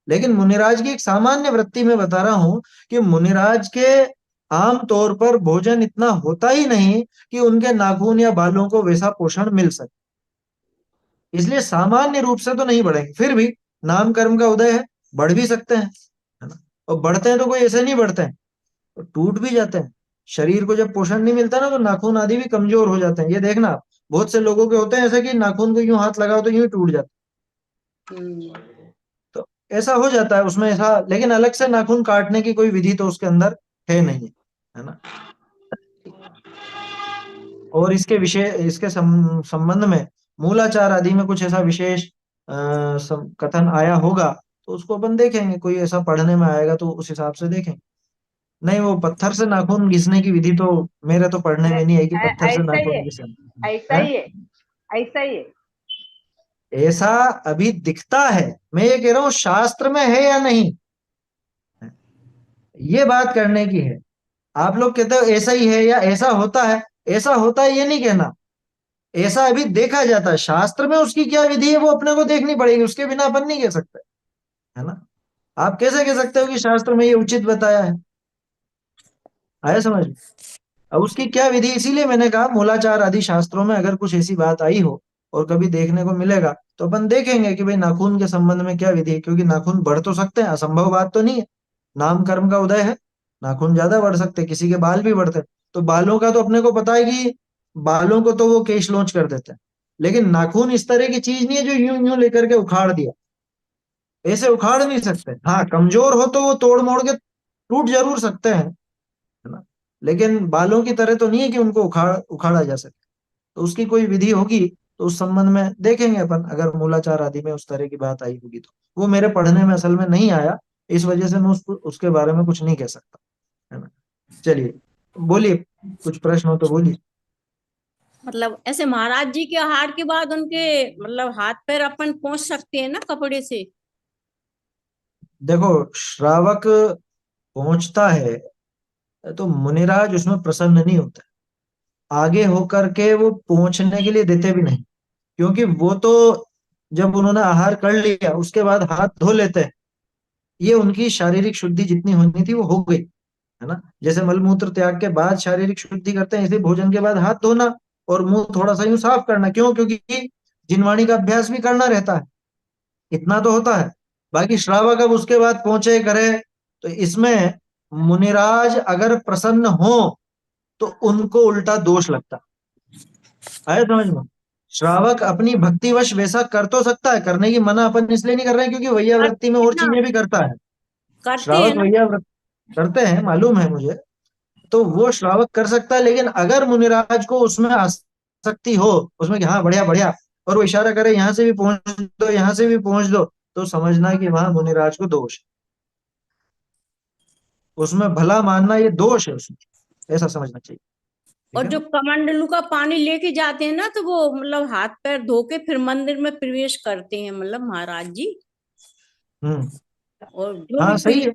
लेकिन मुनिराज की एक सामान्य वृत्ति में बता रहा हूं कि मुनिराज के आम तौर पर भोजन इतना होता ही नहीं कि उनके नाखून या बालों को वैसा पोषण मिल सके। इसलिए सामान्य रूप से तो नहीं बढ़ेंगे, फिर भी नाम कर्म का उदय है, बढ़ भी सकते हैं, है ना। और बढ़ते हैं तो कोई ऐसे नहीं बढ़ते हैं, तो टूट भी जाते हैं। शरीर को जब पोषण नहीं मिलता ना तो नाखून आदि भी कमजोर हो जाते हैं। ये देखना आप, बहुत से लोगों के होते हैं ऐसे कि नाखून को यूं हाथ लगाओ तो यूं ही टूट जाते हैं। तो ऐसा हो जाता है उसमें ऐसा, लेकिन अलग से नाखून काटने की कोई विधि तो उसके अंदर है नहीं, है ना। और इसके विषय, इसके संबंध में मूलाचार आदि में कुछ ऐसा विशेष कथन आया होगा तो उसको अपन देखेंगे। कोई ऐसा पढ़ने में आएगा तो उस हिसाब से देखेंगे। नहीं, वो पत्थर से नाखून घिसने की विधि तो मेरे तो पढ़ने में नहीं आई कि पत्थर से ऐसा ही नाखून है, घिसना ऐसा है। ही है, ऐसा ही है। ऐसा अभी दिखता है, मैं ये कह रहा हूं शास्त्र में है या नहीं, ये बात करने की है। आप लोग कहते हो ऐसा ही है या ऐसा होता है, ऐसा होता है ये नहीं कहना, ऐसा अभी देखा जाता है। शास्त्र में उसकी क्या विधि है वो अपने को देखनी पड़ेगी, उसके बिना अपन नहीं कह सकते, है ना। आप कैसे कह सकते हो कि शास्त्र में ये उचित बताया है? आया समझ में? अब उसकी क्या विधि, इसीलिए मैंने कहा मूलाचार आदि शास्त्रों में अगर कुछ ऐसी बात आई हो और कभी देखने को मिलेगा तो अपन देखेंगे कि भाई नाखून के संबंध में क्या विधि है, क्योंकि नाखून बढ़ तो सकते हैं, असंभव बात तो नहीं है। नाम कर्म का उदय है, नाखून ज्यादा बढ़ सकते हैं, किसी के बाल भी बढ़ते हैं। तो बालों का तो अपने को पता है कि बालों को तो वो केश लॉन्च कर देते हैं, लेकिन नाखून इस तरह की चीज नहीं है जो यूं यूं लेकर के उखाड़ दिया, ऐसे उखाड़ नहीं सकते। हाँ, कमजोर हो तो वो तोड़ मोड़ के टूट जरूर सकते हैं, है ना, लेकिन बालों की तरह तो नहीं है कि उनको उखाड़ा जा सके। तो उसकी कोई विधि होगी तो उस संबंध में देखेंगे अपन, अगर मूलाचार आदि में उस तरह की बात आई होगी तो। वो मेरे पढ़ने में असल में नहीं आया, इस वजह से मैं उसके बारे में कुछ नहीं कह सकता, है ना। चलिए, बोलिए, कुछ प्रश्न हो तो बोलिए। मतलब ऐसे महाराज जी के आहार के बाद उनके मतलब हाथ पैर अपन पोंछ सकते हैं ना कपड़े से? देखो, श्रावक पहुंचता है तो मुनिराज उसमें प्रसन्न नहीं होता, आगे होकर के वो पहुंचने के लिए देते भी नहीं, क्योंकि वो तो जब उन्होंने आहार कर लिया उसके बाद हाथ धो लेते हैं। ये उनकी शारीरिक शुद्धि जितनी होनी थी वो हो गई, है ना। जैसे मलमूत्र त्याग के बाद शारीरिक शुद्धि करते हैं, इसे भोजन के बाद हाथ धोना और मुंह थोड़ा सा यूं साफ करना, क्यों? क्योंकि जिनवाणी का अभ्यास भी करना रहता है, इतना तो होता है। बाकी श्रावक अब उसके बाद पहुंचे करे, तो इसमें मुनिराज अगर प्रसन्न हो तो उनको उल्टा दोष लगता, आया समझ में? श्रावक अपनी भक्तिवश वैसा कर तो सकता है, करने की मना अपन इसलिए नहीं कर रहे हैं क्योंकि वैया वृत्ति में करते हैं और ना, चीजें भी करता है। करते हैं श्रावक ना। वैया वृत्ति करते हैं, मालूम है मुझे। तो वो श्रावक कर सकता है, लेकिन अगर मुनिराज को उसमें आसक्ति हो, उसमें कि हाँ बढ़िया बढ़िया, और वो इशारा करे यहाँ से भी पहुंच दो, यहाँ से भी पहुंच दो, तो समझना कि वहां मुनिराज को दोष है। उसमें भला मानना ये दोष है उसमें, ऐसा समझना चाहिए। ठीक और है जो ना? कमंडलू का पानी लेके जाते हैं ना, तो वो मतलब हाथ पैर धो के फिर मंदिर में प्रवेश करते हैं, मतलब महाराज जी। हम्म। और जो भी हाँ सही है।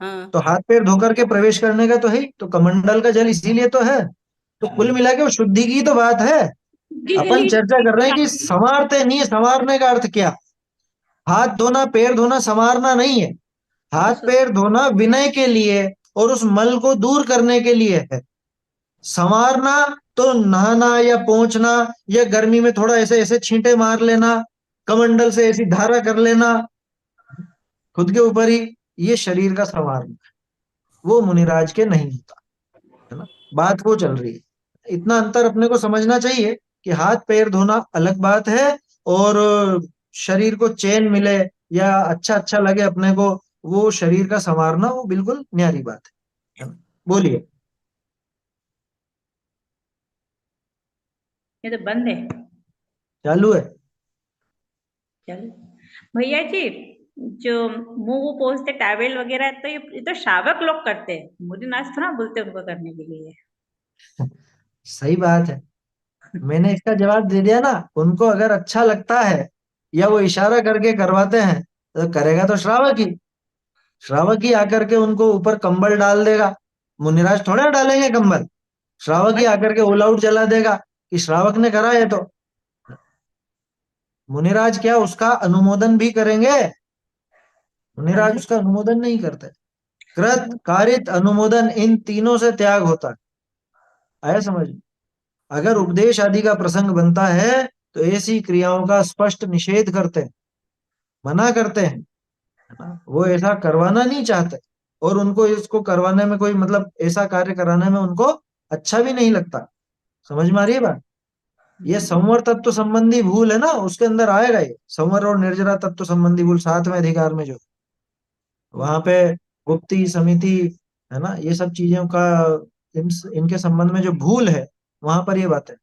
हाँ तो हाथ पैर धोकर के प्रवेश करने का तो है ही, तो कमंडल का जल इसीलिए तो है। तो कुल मिला के वो शुद्धि की तो बात है। जी के अपन लिए चर्चा कर रहे हैं कि संवारते नहीं है, संवारने का अर्थ क्या? हाथ धोना पैर धोना संवारना नहीं है। हाथ पैर धोना विनय के लिए और उस मल को दूर करने के लिए है। संवारना तो नहाना या पोंछना, या गर्मी में थोड़ा ऐसे ऐसे छींटे मार लेना, कमंडल से ऐसी धारा कर लेना खुद के ऊपर ही, ये शरीर का संवारना है। वो मुनिराज के नहीं होता, है ना? बात वो चल रही है। इतना अंतर अपने को समझना चाहिए कि हाथ पैर धोना अलग बात है, और शरीर को चैन मिले या अच्छा अच्छा लगे अपने को, वो शरीर का संवारना वो बिल्कुल न्यारी बात है ना? बोलिए। ये तो बंद है। चालू है। चलो भैया जी, जो मुंह वो पोंछते टॉवेल वगैरह, तो ये तो श्रावक लोग करते हैं, मुझे नाच थोड़ा बोलते हैं उनको करने के लिए। सही बात है, मैंने इसका जवाब दे दिया ना। उनको अगर अच्छा लगता है या वो इशारा करके करवाते हैं, तो करेगा तो श्रावक ही। श्रावक ही आकर के उनको ऊपर कंबल डाल देगा। मुनिराज थोड़ा डालेंगे कंबल, श्रावक ही आकर के ऑल आउट जला देगा कि श्रावक ने करा है। तो मुनिराज क्या उसका अनुमोदन भी करेंगे? मुनिराज उसका अनुमोदन नहीं करते। कृत कारित अनुमोदन, इन तीनों से त्याग होता है। आया समझ में? अगर उपदेश आदि का प्रसंग बनता है तो ऐसी क्रियाओं का स्पष्ट निषेध करते हैं, मना करते हैं, है ना? वो ऐसा करवाना नहीं चाहते, और उनको इसको करवाने में कोई मतलब ऐसा कार्य कराने में उनको अच्छा भी नहीं लगता। समझ में आ रही है बात? ये संवर तत्व संबंधी भूल है ना, उसके अंदर आएगा ये संवर और निर्जरा तत्व संबंधी भूल, 7वें अधिकार में जो वहां पे गुप्ती समिति, है ना, ये सब चीजों का इनके संबंध में जो भूल है, वहां पर ये बात है।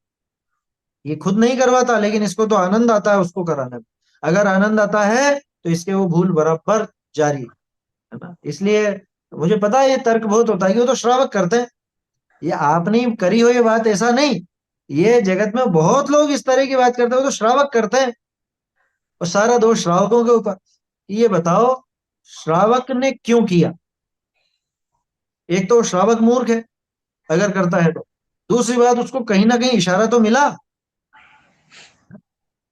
ये खुद नहीं करवाता, लेकिन इसको तो आनंद आता है उसको कराने में। अगर आनंद आता है तो इसके वो भूल बराबर जारी है ना। इसलिए मुझे पता है ये तर्क बहुत होता है कि वो तो श्रावक करते हैं। ये आपने ही करी हो ये बात, ऐसा नहीं। ये जगत में बहुत लोग इस तरह की बात करते हैं, वो तो श्रावक करते हैं, और सारा दोष श्रावकों के ऊपर। ये बताओ श्रावक ने क्यों किया? एक तो श्रावक मूर्ख है अगर करता है तो, दूसरी बात उसको कहीं ना कहीं इशारा तो मिला।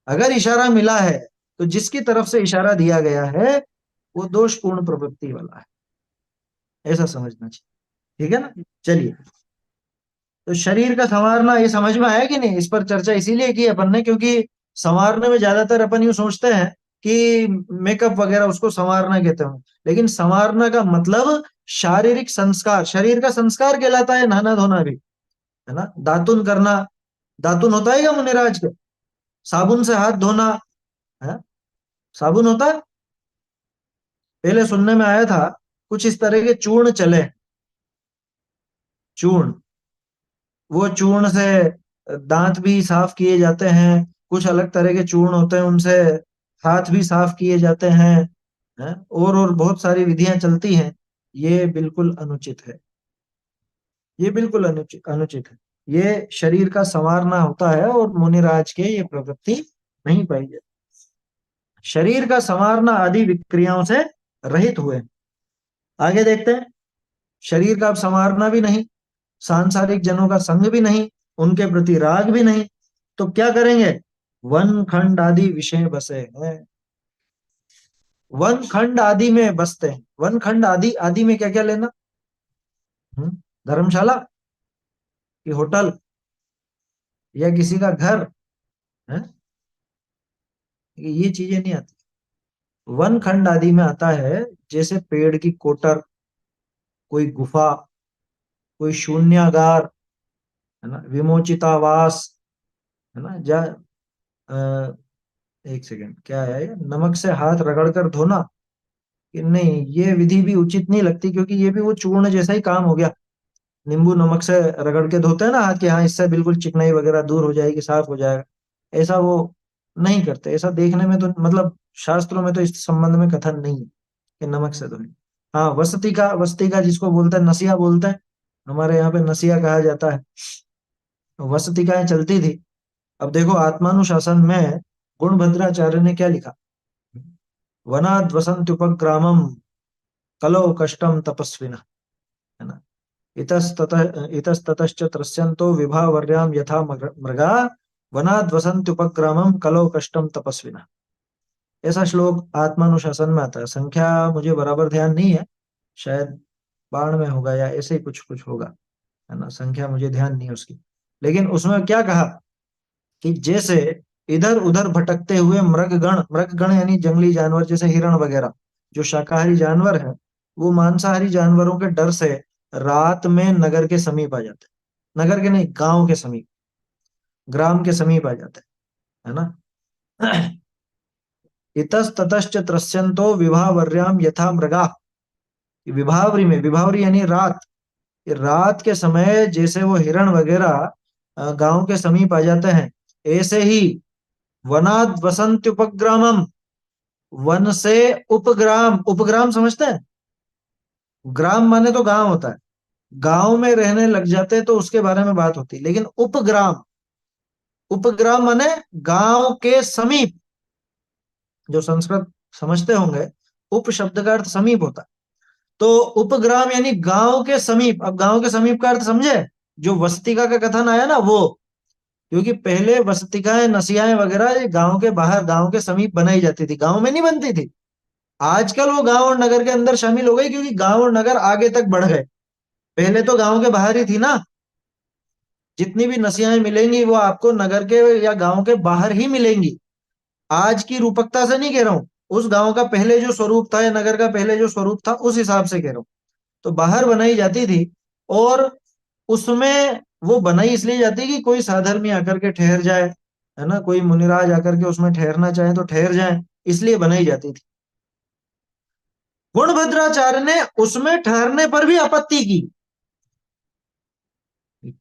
अगर इशारा मिला है तो जिसकी तरफ से इशारा दिया गया है वो दोषपूर्ण प्रवृत्ति वाला है, ऐसा समझना चाहिए। ठीक है ना? चलिए, तो शरीर का संवारना ये समझ में आया कि नहीं? इस पर चर्चा इसीलिए की अपन ने क्योंकि संवारने में ज्यादातर अपन यूं सोचते हैं कि मेकअप वगैरह उसको संवारना कहते हैं, लेकिन संवारना का मतलब शारीरिक संस्कार, शरीर का संस्कार कहलाता है नहाना धोना भी, है ना? दातुन करना, दातुन होता है क्या मुनिराज के? साबुन से हाथ धोना है, साबुन होता है? पहले सुनने में आया था कुछ इस तरह के चूर्ण चले, चूर्ण, वो चूर्ण से दांत भी साफ किए जाते हैं, कुछ अलग तरह के चूर्ण होते हैं उनसे हाथ भी साफ किए जाते हैं, और बहुत सारी विधियां चलती हैं। ये बिल्कुल अनुचित है, ये बिल्कुल अनुचित अनुचित है। ये शरीर का संवारना होता है, और मुनिराज के ये प्रवृत्ति नहीं पाई जाती। शरीर का संवारना आदि विक्रियाओं से रहित हुए। आगे देखते हैं। शरीर का अब संवारना भी नहीं, सांसारिक जनों का संग भी नहीं, उनके प्रति राग भी नहीं, तो क्या करेंगे? वन खंड आदि विषय बसे हैं। वन खंड आदि में बसते हैं। वन खंड आदि, आदि में क्या क्या लेना? धर्मशाला कि होटल या किसी का घर है? ये चीजें नहीं आती। वन खंड आदि में आता है जैसे पेड़ की कोटर, कोई गुफा, कोई शून्यागार, है ना, विमोचितावास, है ना। एक सेकेंड, क्या है ये? नमक से हाथ रगड़कर धोना, कि नहीं, ये विधि भी उचित नहीं लगती, क्योंकि ये भी वो चूर्ण जैसा ही काम हो गया। नींबू नमक से रगड़ के धोते हैं ना हाथ के, हाँ इससे बिल्कुल चिकनाई वगैरह दूर हो जाएगी, साफ हो जाएगा, ऐसा वो नहीं करते। ऐसा देखने में तो मतलब शास्त्रों में तो इस संबंध में कथन नहीं है कि नमक से धोए। हाँ, वस्तिका जिसको बोलते हैं, नसिया बोलते हैं, हमारे यहाँ पे नसिया कहा जाता है, वस्तिकाएं चलती थी। अब देखो आत्मानुशासन में गुणभद्राचार्य ने क्या लिखा, वनाद वसंत्युपग्रामम कलौ कष्टम तपस्विना, है ना। इतस्ततश्च त्रस्यन्तो विभावर्याम यथा मृगा वनाद वसंत्युपग्रामम कलौ कष्टम तपस्विना। ऐसा श्लोक आत्मानुशासन में आता है। संख्या मुझे बराबर ध्यान नहीं है, शायद बाण में होगा या ऐसे ही कुछ कुछ होगा, है ना। संख्या मुझे ध्यान नहीं है उसकी, लेकिन उसमें क्या कहा कि जैसे इधर उधर भटकते हुए मृगगण यानी जंगली जानवर, जैसे हिरण वगैरह जो शाकाहारी जानवर है, वो मांसाहारी जानवरों के डर से रात में नगर के समीप आ जाते हैं। नगर के नहीं, गांव के समीप, ग्राम के समीप आ जाते हैं, है ना। इतस्ततश्च त्रस्यन्तो विभावर्याम यथा मृगा, विभावरी में, विभावरी यानी रात, रात के समय जैसे वो हिरण वगैरह गांव के समीप आ जाते हैं, ऐसे ही वनाद वसंत उपग्रामम, वन से उपग्राम, उपग्राम समझते हैं? ग्राम माने तो गांव होता है, गांव में रहने लग जाते तो उसके बारे में बात होती, लेकिन उपग्राम, उपग्राम माने गांव के समीप। जो संस्कृत समझते होंगे, उप शब्द का अर्थ समीप होता है, तो उपग्राम यानी गांव के समीप। अब गांव के समीप का अर्थ समझे, जो वस्तिका का कथन आया ना वो, क्योंकि पहले वस्तिकाएं नसियाएं वगैरह ये गांव के बाहर, गांव के समीप बनाई जाती थी, गांव में नहीं बनती थी। आजकल वो गांव और नगर के अंदर शामिल हो गई, क्योंकि गांव और नगर आगे तक बढ़ गए। पहले तो गांव के बाहर ही थी ना। जितनी भी नसियाएं मिलेंगी वो आपको नगर के या गांव के बाहर ही मिलेंगी। आज की रूपकता से नहीं कह रहा हूं, उस गांव का पहले जो स्वरूप था या नगर का पहले जो स्वरूप था उस हिसाब से कह रहा हूं। तो बाहर बनाई जाती थी, और उसमें वो बनाई इसलिए जाती कि कोई साधर्मी आकर के ठहर जाए, है ना, कोई मुनिराज आकर के उसमें ठहरना चाहे तो ठहर जाए, इसलिए बनाई जाती थी। गुणभद्राचार्य ने उसमें ठहरने पर भी आपत्ति की।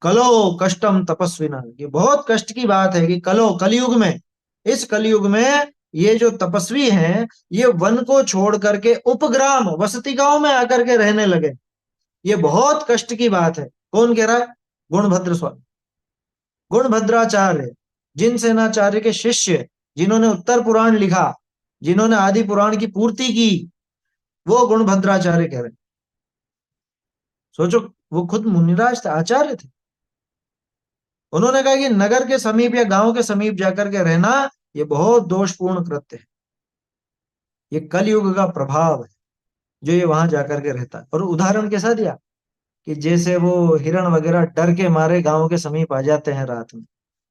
कलो कष्टम तपस्विना, ये बहुत कष्ट की बात है कि कलो, कलयुग में, इस कलयुग में ये जो तपस्वी हैं ये वन को छोड़ करके उपग्राम वसतिकाओं में आकर के रहने लगे। ये बहुत कष्ट की बात है। कौन कह रहा है? गुणभद्र स्वामी, गुणभद्राचार्य, जिन सेनाचार्य के शिष्य, जिन्होंने उत्तर पुराण लिखा, जिन्होंने आदि पुराण की पूर्ति की, वो गुणभद्राचार्य कह रहे। सोचो, वो खुद मुनिराज थे, आचार्य थे। उन्होंने कहा कि नगर के समीप या गांव के समीप जाकर के रहना ये बहुत दोषपूर्ण कृत्य है। ये कलयुग का प्रभाव है जो ये वहां जाकर के रहता है। और उदाहरण कैसा दिया कि जैसे वो हिरण वगैरह डर के मारे गांव के समीप आ जाते हैं रात में,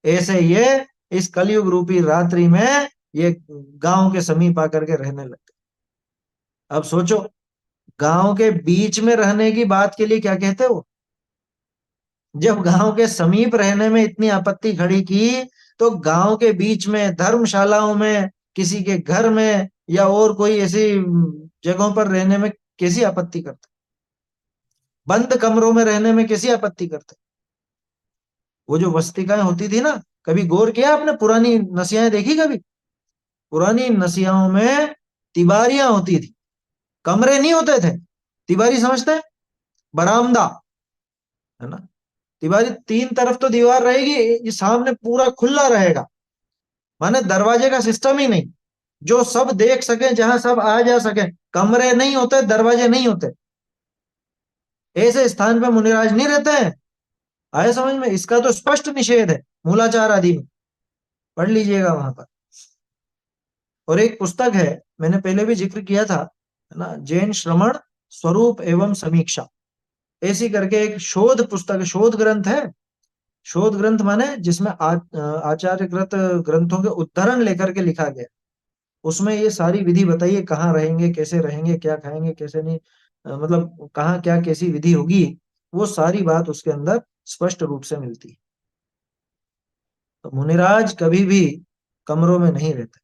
ऐसे ये इस कलयुग रूपी रात्रि में ये गांव के समीप आकर के रहने लगते। अब सोचो, गांव के बीच में रहने की बात के लिए क्या कहते हो? जब गांव के समीप रहने में इतनी आपत्ति खड़ी की, तो गांव के बीच में, धर्मशालाओं में, किसी के घर में या और कोई ऐसी जगहों पर रहने में कैसी आपत्ति करते? बंद कमरों में रहने में कैसी आपत्ति करते? वो जो वस्तिकाएं होती थी ना, कभी गौर किया आपने? पुरानी नसियाएं देखी कभी? पुरानी नसियाओं में तिबारियां होती थी, कमरे नहीं होते थे। तिबारी समझते हैं? बरामदा, है ना। तिबारी, तीन तरफ तो दीवार रहेगी, ये सामने पूरा खुला रहेगा, माने दरवाजे का सिस्टम ही नहीं, जो सब देख सके, जहां सब आ जा सके। कमरे नहीं होते, दरवाजे नहीं होते, ऐसे स्थान पे मुनिराज नहीं रहते हैं। आए समझ में? इसका तो स्पष्ट निषेध है मूलाचार आदि में, पढ़ लीजिएगा वहां पर। और एक पुस्तक है, मैंने पहले भी जिक्र किया था, है ना, जैन श्रमण स्वरूप एवं समीक्षा, ऐसी करके एक शोध पुस्तक, शोध ग्रंथ है। शोध ग्रंथ माने जिसमें आचार्यकृत ग्रंथों के उद्धरण लेकर के लिखा गया। उसमें ये सारी विधि बताइए, कहाँ रहेंगे, कैसे रहेंगे, क्या खाएंगे, कैसे नहीं, मतलब कहाँ क्या कैसी विधि होगी, वो सारी बात उसके अंदर स्पष्ट रूप से मिलती है। तो मुनिराज कभी भी कमरों में नहीं रहते।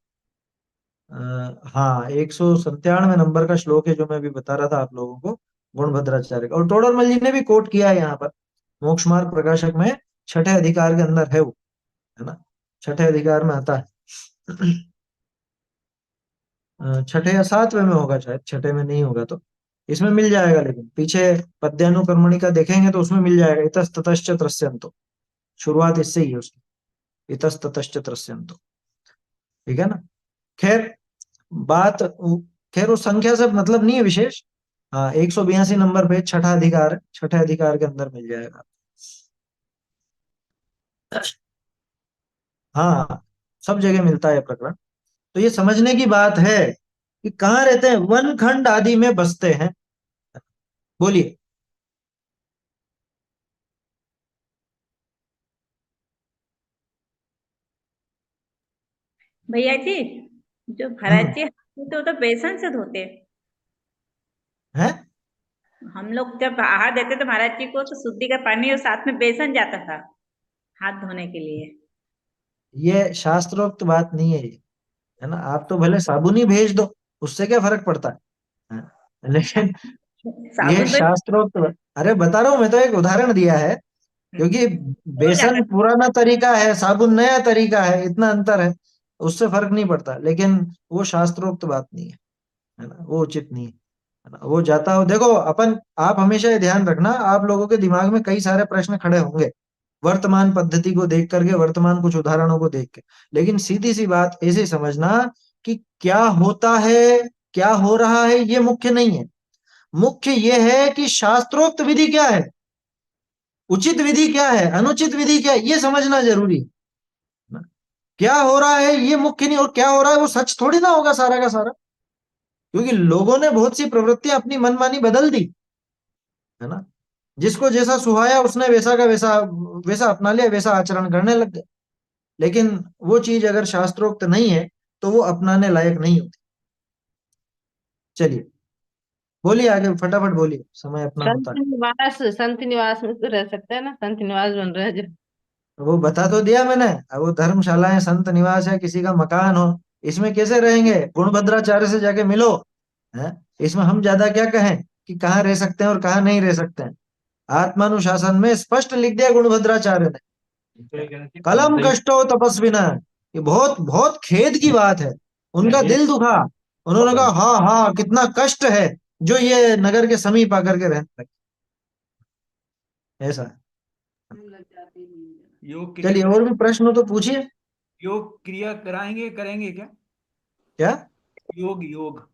हाँ, 197 नंबर का श्लोक है जो मैं अभी बता रहा था आप लोगों को, गुणभद्राचार्य का, और टोडरमल जी ने भी कोट किया है यहाँ पर, मोक्ष मार्ग प्रकाशक में छठे अधिकार के अंदर है वो, है ना, छठे अधिकार में आता है। छठे या सातवें में होगा शायद, छठे में नहीं होगा तो इसमें मिल जाएगा, लेकिन पीछे पद्यानुकर्मणि का देखेंगे तो उसमें मिल जाएगा, इतस्ततश्च त्रस्यन्तो, शुरुआत इससे ही है उसकी, इतस्ततश्च त्रस्यन्तो, ठीक है ना। खैर बात, खैर उस संख्या से मतलब नहीं है विशेष। हाँ, 182 नंबर पे छठा अधिकार है, छठे अधिकार के अंदर मिल जाएगा। हाँ, सब जगह मिलता है प्रकरण। तो ये समझने की बात है कि कहाँ रहते हैं, वन खंड आदि में बसते हैं। बोलिए। भैया जी, जो महाराज जी हाथ धोते वो तो बेसन से धोते हैं। हैं? हम लोग जब आहार देते तो महाराज जी को तो शुद्धि का पानी और साथ में बेसन जाता था हाथ धोने के लिए। ये शास्त्रोक्त बात नहीं है ये, है ना। आप तो भले साबुन ही भेज दो, उससे क्या फर्क पड़ता है, हाँ? लेकिन ये साबुन तो शास्त्रोक्त अरे बता रहा हूं, मैं तो एक उदाहरण दिया है, क्योंकि हो जाता बेसन पुराना तरीका है, साबुन नया तरीका है, इतना अंतर है, उससे फर्क नहीं पड़ता। लेकिन वो शास्त्रोक्त बात नहीं है ना, वो उचित नहीं है ना। वो जाता हो, देखो अपन, आप हमेशा ये ध्यान रखना, आप लोगों के दिमाग में कई सारे प्रश्न खड़े होंगे वर्तमान पद्धति को देख करके, वर्तमान कुछ उदाहरणों को देख के, लेकिन सीधी सी बात ऐसे समझना कि क्या होता है, क्या हो रहा है, ये मुख्य नहीं है। मुख्य ये है कि शास्त्रोक्त विधि क्या है, उचित विधि क्या है, अनुचित विधि क्या है, ये समझना जरूरी है ना। क्या हो रहा है ये मुख्य नहीं, और क्या हो रहा है वो सच थोड़ी ना होगा सारा का सारा, क्योंकि लोगों ने बहुत सी प्रवृत्तियां अपनी मनमानी बदल दी, है ना। जिसको जैसा सुहाया उसने वैसा का वैसा वैसा अपना लिया, वैसा आचरण करने लग गए। लेकिन वो चीज अगर शास्त्रोक्त नहीं है तो वो अपनाने लायक नहीं होती। चलिए बोलिए आगे, फटाफट बोलिए, समय अपना होता है। संत निवास में तो रह सकता है ना, संत निवास बन रहा है जो। वो बता तो दिया मैंने, अब वो धर्मशालाएं, संत निवास है, किसी का मकान हो, इसमें कैसे रहेंगे, गुणभद्राचार्य से जाके मिलो, है। इसमें हम ज्यादा क्या कहें कि कहाँ रह सकते हैं और कहाँ नहीं रह सकते हैं। आत्मानुशासन में स्पष्ट लिख दिया गुणभद्राचार्य ने, कलम कष्टो तपस्विना। ये बहुत बहुत खेद की बात है, उनका दिल दुखा, उन्होंने कहा हाँ हाँ कितना कष्ट है जो ये नगर के समीप आकर के रहने लगे, ऐसा है। योग क्रिया चलिए और भी प्रश्न हो तो पूछिए। योग क्रिया कराएंगे, करेंगे क्या? क्या? योग योग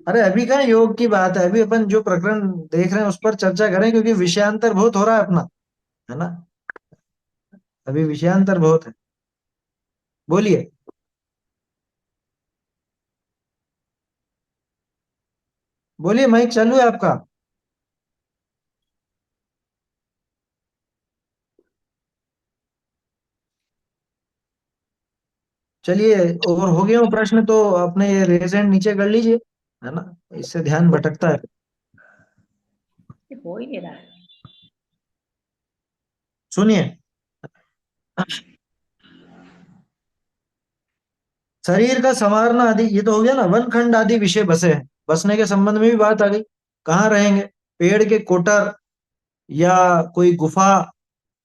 अरे अभी कहाँ योग की बात है, अभी अपन जो प्रकरण देख रहे हैं उस पर चर्चा करें, क्योंकि विषयांतर बहुत हो रहा है अपना, है ना, अभी विषयांतर बहुत है। बोलिए। बोलिए, माइक चालू है आपका। चलिए, और हो गए हो प्रश्न तो अपने ये रेज हैंड नीचे कर लीजिए, है ना, इससे ध्यान भटकता है। हो ही नहीं रहा। सुनिए, शरीर का संवारना आदि ये तो हो गया ना, वन खंड आदि विषय बसे हैं, बसने के संबंध में भी बात आ गई। कहाँ रहेंगे, पेड़ के कोटर, या कोई गुफा,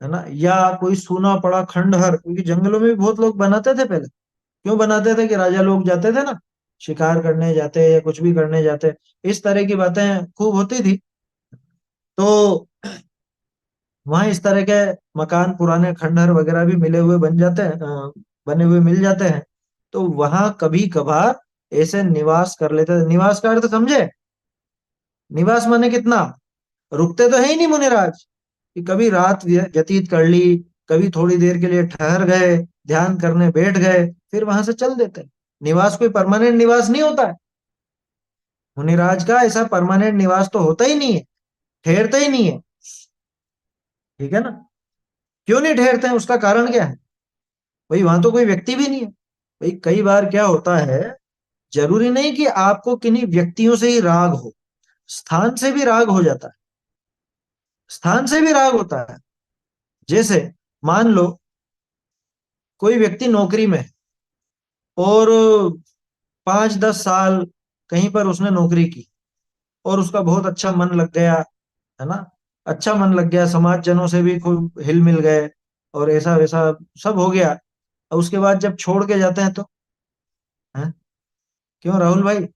है ना, या कोई सूना पड़ा खंडहर, क्योंकि जंगलों में भी बहुत लोग बनाते थे पहले। क्यों बनाते थे कि राजा लोग जाते थे ना, शिकार करने जाते या कुछ भी करने जाते, इस तरह की बातें खूब होती थी। तो वहां इस तरह के मकान, पुराने खंडहर वगैरह भी मिले हुए बन जाते हैं, बने हुए मिल जाते हैं। तो वहां कभी कभार ऐसे निवास कर लेते थे। निवास का अर्थ समझे, निवास माने कितना, रुकते तो है ही नहीं मुनिराज, कि कभी रात व्यतीत कर ली, कभी थोड़ी देर के लिए ठहर गए, ध्यान करने बैठ गए, फिर वहां से चल देते। निवास कोई परमानेंट निवास नहीं होता है, मुनिराज का ऐसा परमानेंट निवास तो होता ही नहीं है, ठहरते ही नहीं है, ठीक है ना। क्यों नहीं ठहरते हैं, उसका कारण क्या है, भाई वहां तो कोई व्यक्ति भी नहीं है। भाई कई बार क्या होता है, जरूरी नहीं कि आपको किन्हीं व्यक्तियों से ही राग हो, स्थान से भी राग हो जाता है, स्थान से भी राग होता है। जैसे मान लो कोई व्यक्ति नौकरी में है और 5-10 साल कहीं पर उसने नौकरी की और उसका बहुत अच्छा मन लग गया, है ना, अच्छा मन लग गया, समाज जनों से भी खूब हिल मिल गए और ऐसा वैसा सब हो गया। और उसके बाद जब छोड़ के जाते हैं तो, हैं, क्यों राहुल भाई,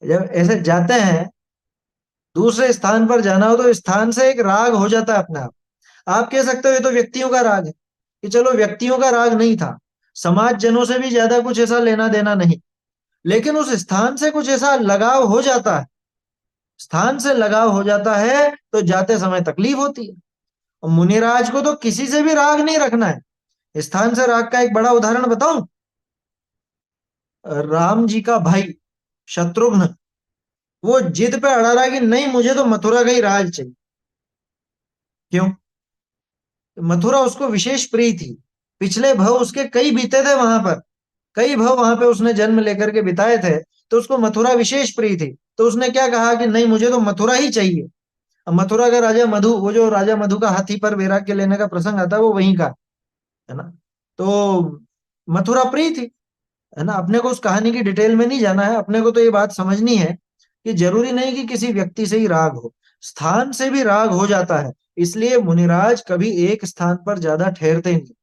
जब ऐसे जाते हैं दूसरे स्थान पर जाना हो तो स्थान से एक राग हो जाता है अपने आप। आप कह सकते हो ये तो व्यक्तियों का राग है, कि चलो व्यक्तियों का राग नहीं था, समाज जनों से भी ज्यादा कुछ ऐसा लेना देना नहीं, लेकिन उस स्थान से कुछ ऐसा लगाव हो जाता है, स्थान से लगाव हो जाता है तो जाते समय तकलीफ होती है। और मुनिराज को तो किसी से भी राग नहीं रखना है। स्थान से राग का एक बड़ा उदाहरण बताऊं, राम जी का भाई शत्रुघ्न, वो जिद पे अड़ा रहा कि नहीं मुझे तो मथुरा का ही राज चाहिए। क्यों? मथुरा उसको विशेष प्रिय थी, पिछले भव उसके कई बीते थे वहां पर, कई भव वहां पे उसने जन्म लेकर के बिताए थे, तो उसको मथुरा विशेष प्रिय थी। तो उसने क्या कहा कि नहीं मुझे तो मथुरा ही चाहिए। अब मथुरा का राजा मधु, वो जो राजा मधु का हाथी पर वैराग्य लेने का प्रसंग आता है वो वहीं का है ना। तो मथुरा प्रिय थी, है ना। अपने को उस कहानी की डिटेल में नहीं जाना है, अपने को तो ये बात समझनी है कि जरूरी नहीं कि किसी व्यक्ति से ही राग हो, स्थान से भी राग हो जाता है। इसलिए मुनिराज कभी एक स्थान पर ज्यादा ठहरते नहीं,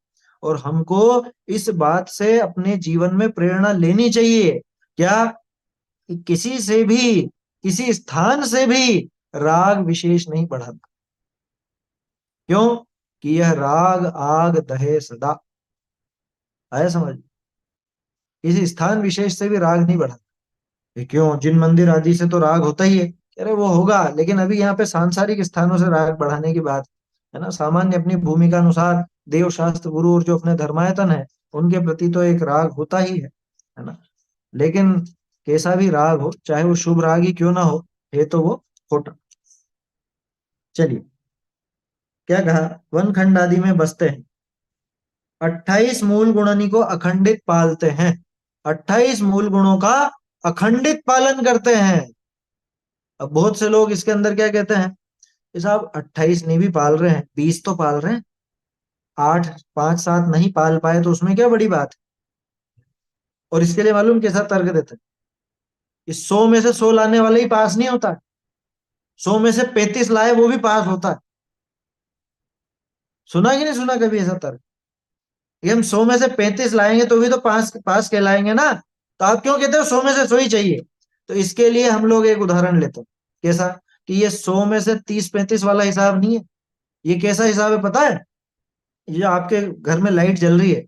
और हमको इस बात से अपने जीवन में प्रेरणा लेनी चाहिए क्या, कि किसी से भी, किसी स्थान से भी राग विशेष नहीं बढ़ाता। क्यों? कि यह राग आग दहे सदा, आया समझ। किसी स्थान विशेष से भी राग नहीं बढ़ाता। ये क्यों, जिन मंदिर आदि से तो राग होता ही है। अरे वो होगा, लेकिन अभी यहाँ पे सांसारिक स्थानों से राग बढ़ाने की बात है ना। सामान्य अपनी भूमिका अनुसार देव शास्त्र गुरु और जो अपने धर्मायतन है उनके प्रति तो एक राग होता ही है ना। लेकिन कैसा भी राग हो, चाहे वो शुभ राग ही क्यों ना हो, है तो वो खोटा। चलिए, क्या कहा, वन खंड आदि में बसते हैं, 28 मूल गुणनी को अखंडित पालते हैं। 28 मूल गुणों का अखंडित पालन करते हैं। अब बहुत से लोग इसके अंदर क्या कहते हैं कि साहब 28 नहीं भी पाल रहे हैं, 20 तो पाल रहे हैं, 8 5 7 नहीं पाल पाए तो उसमें क्या बड़ी बात है। और इसके लिए मालूम कैसा तर्क देते हैं, इस 100 में से 100 लाने वाले ही पास नहीं होता है, 100 में से 35 लाए वो भी पास होता है। सुना कि नहीं सुना कभी ऐसा तर्क, कि हम 100 में से 35 लाएंगे तो भी तो पास पास कहलाएंगे ना, तो आप क्यों कहते हो 100 में से 100 ही चाहिए। तो इसके लिए हम लोग एक उदाहरण लेते हैं, कैसा, कि ये 100 में से 30-35 वाला हिसाब नहीं है। ये कैसा हिसाब है पता है, ये आपके घर में लाइट जल रही है,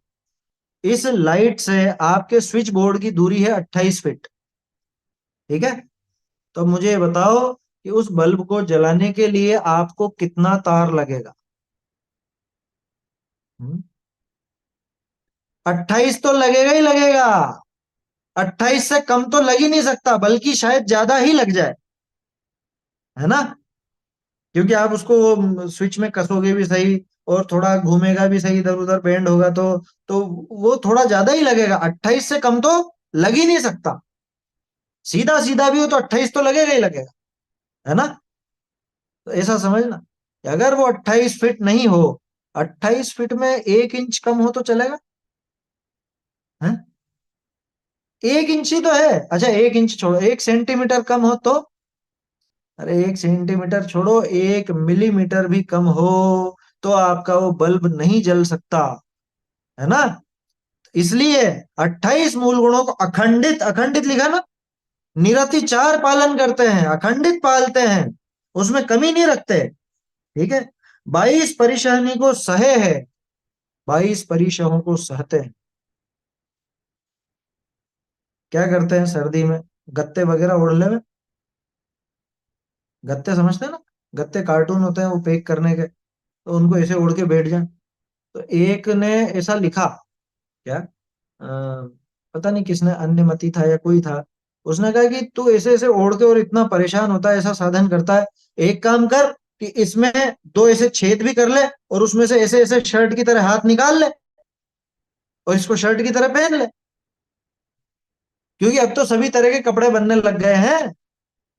इस लाइट से आपके स्विच बोर्ड की दूरी है 28 फीट, ठीक है। तो मुझे ये बताओ कि उस बल्ब को जलाने के लिए आपको कितना तार लगेगा। 28 तो लगेगा ही लगेगा, 28 से कम तो लग ही नहीं सकता, बल्कि शायद ज्यादा ही लग जाए, है ना। क्योंकि आप उसको स्विच में कसोगे भी सही और थोड़ा घूमेगा भी सही, इधर उधर बेंड होगा तो वो थोड़ा ज्यादा ही लगेगा। 28 से कम तो लग ही नहीं सकता, सीधा सीधा भी हो तो 28 तो लगेगा ही लगेगा, है ना। तो ऐसा समझना कि अगर वो 28 फीट नहीं हो, 28 फीट में 1 इंच कम हो तो चलेगा, है? 1 इंच ही तो है। अच्छा 1 इंच छोड़ो, 1 सेंटीमीटर कम हो तो, अरे 1 सेंटीमीटर छोड़ो, 1 मिलीमीटर भी कम हो तो आपका वो बल्ब नहीं जल सकता, है ना। इसलिए 28 मूल गुणों को अखंडित, अखंडित लिखा ना, निरतिचार पालन करते हैं, अखंडित पालते हैं, उसमें कमी नहीं रखते, ठीक है। 22 परिशहनी को सहे है, 22 परिशहों को सहते हैं। क्या करते हैं सर्दी में, गत्ते वगैरह ओढ़ले में, गत्ते समझते हैं ना, गत्ते कार्टून होते हैं वो पैक करने के, तो उनको ऐसे ओढ़ के बैठ जाए। तो एक ने ऐसा लिखा, क्या पता नहीं किसने, अन्यमति था या कोई था, उसने कहा कि तू ऐसे ऐसे ओढ़ के और इतना परेशान होता है, ऐसा साधन करता है, एक काम कर कि इसमें 2 ऐसे छेद भी कर ले और उसमें से ऐसे ऐसे शर्ट की तरह हाथ निकाल ले और इसको शर्ट की तरह पहन ले। क्योंकि अब तो सभी तरह के कपड़े बनने लग गए हैं,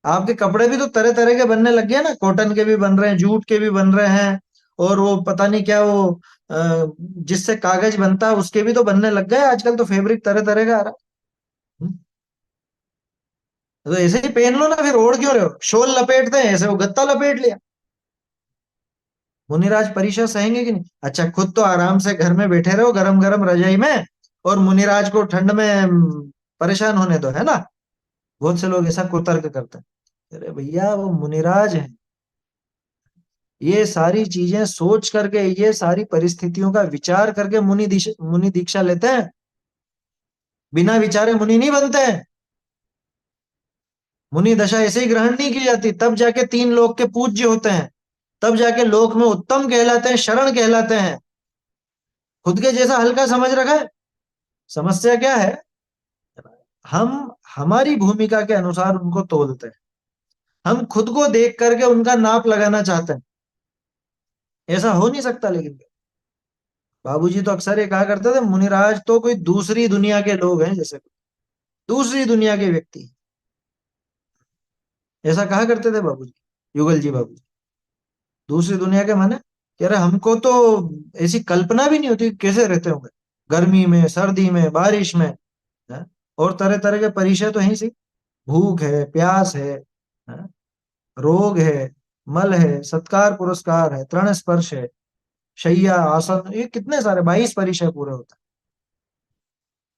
आपके कपड़े भी तो तरह तरह के बनने लग गए ना, कॉटन के भी बन रहे हैं, जूट के भी बन रहे हैं, और वो पता नहीं क्या वो जिससे कागज बनता है उसके भी तो बनने लग गए आजकल, तो फैब्रिक तरह तरह का आ रहा है। तो ऐसे ही पहन लो ना, फिर ओढ़ क्यों रहे हो? शॉल लपेटते हैं ऐसे, वो गत्ता लपेट लिया। मुनिराज परीक्षा सहेंगे कि नहीं? अच्छा, खुद तो आराम से घर में बैठे रहो गरम गरम रजाई में, और मुनिराज को ठंड में परेशान होने दो, है ना? बहुत से लोग ऐसा कुतर्क करते हैं। अरे भैया, वो मुनिराज है। ये सारी चीजें सोच करके, ये सारी परिस्थितियों का विचार करके मुनि दीक्षा लेते हैं। बिना विचारे मुनि नहीं बनते हैं। मुनि दशा ऐसे ही ग्रहण नहीं की जाती, तब जाके तीन लोक के पूज्य होते हैं, तब जाके लोक में उत्तम कहलाते हैं, शरण कहलाते हैं। खुद के जैसा हल्का समझ रखा है। समस्या क्या है? हम हमारी भूमिका के अनुसार उनको तोलते हैं। हम खुद को देख करके उनका नाप लगाना चाहते हैं। ऐसा हो नहीं सकता। लेकिन बाबूजी तो अक्सर ये कहा करते थे, मुनिराज तो कोई दूसरी दुनिया के लोग हैं, जैसे दूसरी दुनिया के व्यक्ति। ऐसा कहा करते थे बाबूजी, युगल जी बाबूजी। दूसरी दुनिया के माने कह रहे, हमको तो ऐसी कल्पना भी नहीं होती कैसे रहते होंगे गर्मी में, सर्दी में, बारिश में, है? और तरह तरह के परिचय तो हैं सी। भूख है, प्यास है? रोग है, मल है, सत्कार पुरस्कार है, तृण स्पर्श है, शैया आसन, ये कितने सारे 22 परिचय पूरे होते हैं।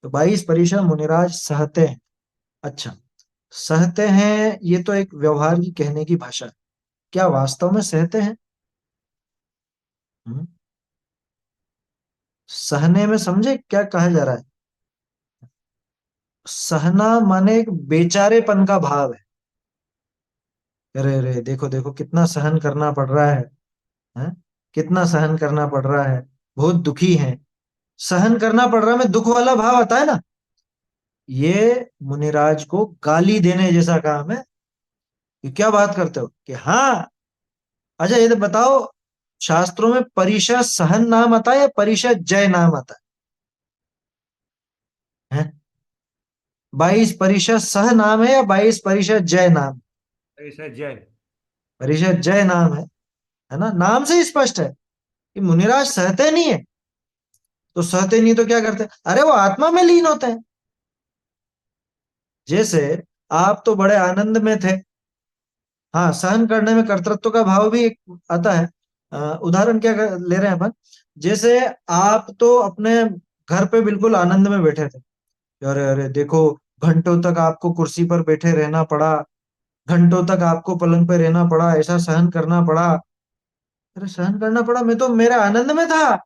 तो 22 परिचय मुनिराज सहते हैं। अच्छा, सहते हैं ये तो एक व्यवहार की कहने की भाषा है। क्या वास्तव में सहते हैं? हम्म? सहने में समझे क्या कहा जा रहा है? सहना माने एक बेचारेपन का भाव है। अरे अरे, देखो देखो कितना सहन करना पड़ रहा है? कितना सहन करना पड़ रहा है, बहुत दुखी है। सहन करना पड़ रहा है में दुख वाला भाव आता है ना, ये मुनिराज को गाली देने जैसा काम है। कि क्या बात करते हो कि हाँ। अच्छा, ये तो बताओ, शास्त्रों में परिशा सहन नाम आता है या परिशा जय नाम आता है? 22 परिशा सह नाम है या 22 परिशा जय नाम? ऐसा जय। परिशा जय नाम है ना? नाम से ही स्पष्ट है कि मुनिराज सहते नहीं है। तो सहते नहीं तो क्या करते? अरे वो आत्मा में लीन होते हैं। जैसे आप तो बड़े आनंद में थे, हाँ, सहन करने में कर्तृत्व का भाव भी एक आता है। उदाहरण क्या ले रहे हैं अपन? जैसे आप तो अपने घर पे बिल्कुल आनंद में बैठे थे। अरे अरे देखो, घंटों तक आपको कुर्सी पर बैठे रहना पड़ा, घंटों तक आपको पलंग पे रहना पड़ा, ऐसा सहन करना पड़ा। अरे सहन करना पड़ा, मैं तो मेरे आनंद में था।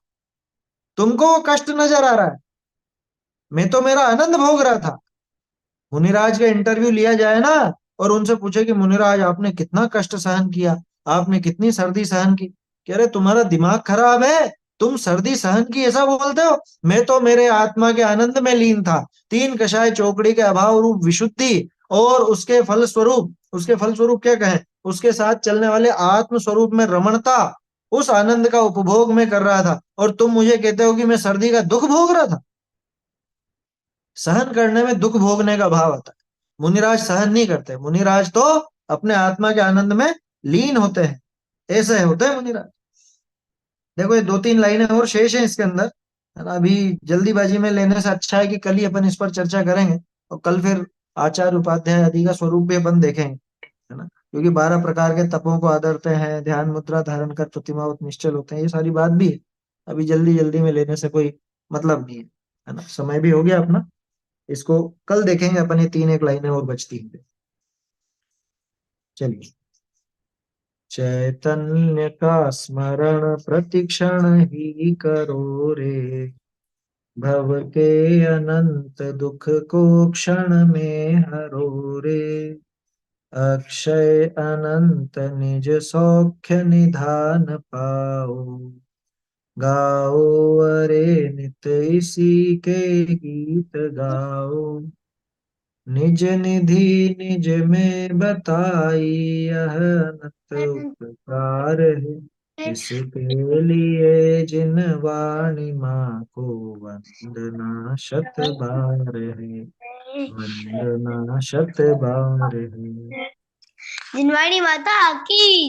तुमको वो कष्ट नजर आ रहा है, मैं तो मेरा आनंद भोग रहा था। मुनिराज का इंटरव्यू लिया जाए ना, और उनसे पूछे कि मुनिराज आपने कितना कष्ट सहन किया, आपने कितनी सर्दी सहन की। कह रहे तुम्हारा दिमाग खराब है, तुम सर्दी सहन की ऐसा बोलते हो? मैं तो मेरे आत्मा के आनंद में लीन था। तीन कषाय चौकड़ी के अभाव रूप विशुद्धि और उसके फलस्वरूप क्या कहें, उसके साथ चलने वाले आत्म स्वरूप में रमणता, उस आनंद का उपभोग में कर रहा था, और तुम मुझे कहते हो कि मैं सर्दी का दुख भोग रहा था। सहन करने में दुख भोगने का भाव आता है। मुनिराज सहन नहीं करते, मुनिराज तो अपने आत्मा के आनंद में लीन होते हैं। ऐसे होते हैं मुनिराज। देखो, ये 2-3 लाइनें और शेष हैं इसके अंदर, है ना? अभी जल्दीबाजी में लेने से अच्छा है कि कल ही अपन इस पर चर्चा करेंगे, और कल फिर आचार्य उपाध्याय आदि का स्वरूप भी अपन देखेंगे, है ना? क्योंकि 12 प्रकार के तपों को आदरते हैं, ध्यान मुद्रा धारण कर प्रतिमावत निश्चल होते हैं, ये सारी बात भी है। अभी जल्दी जल्दी में लेने से कोई मतलब नहीं है ना? समय भी हो गया अपना। इसको कल देखेंगे अपन, ये 3 एक लाइनें और बचती हैं। चलिए। चैतन्य का स्मरण प्रतिक्षण ही करो रे, भव के अनंत दुख को क्षण में हरो रे, अक्षय अनंत निज सौख्य निधान पाओ, गाओ अरे नित इसी के गीत गाओ, निज निधि निज में बताई यह अनंत उपकार है, इसके लिए जिन वाणी माँ को वंदना शत बार है, वंदना शत बार है। जिनवाणी माता की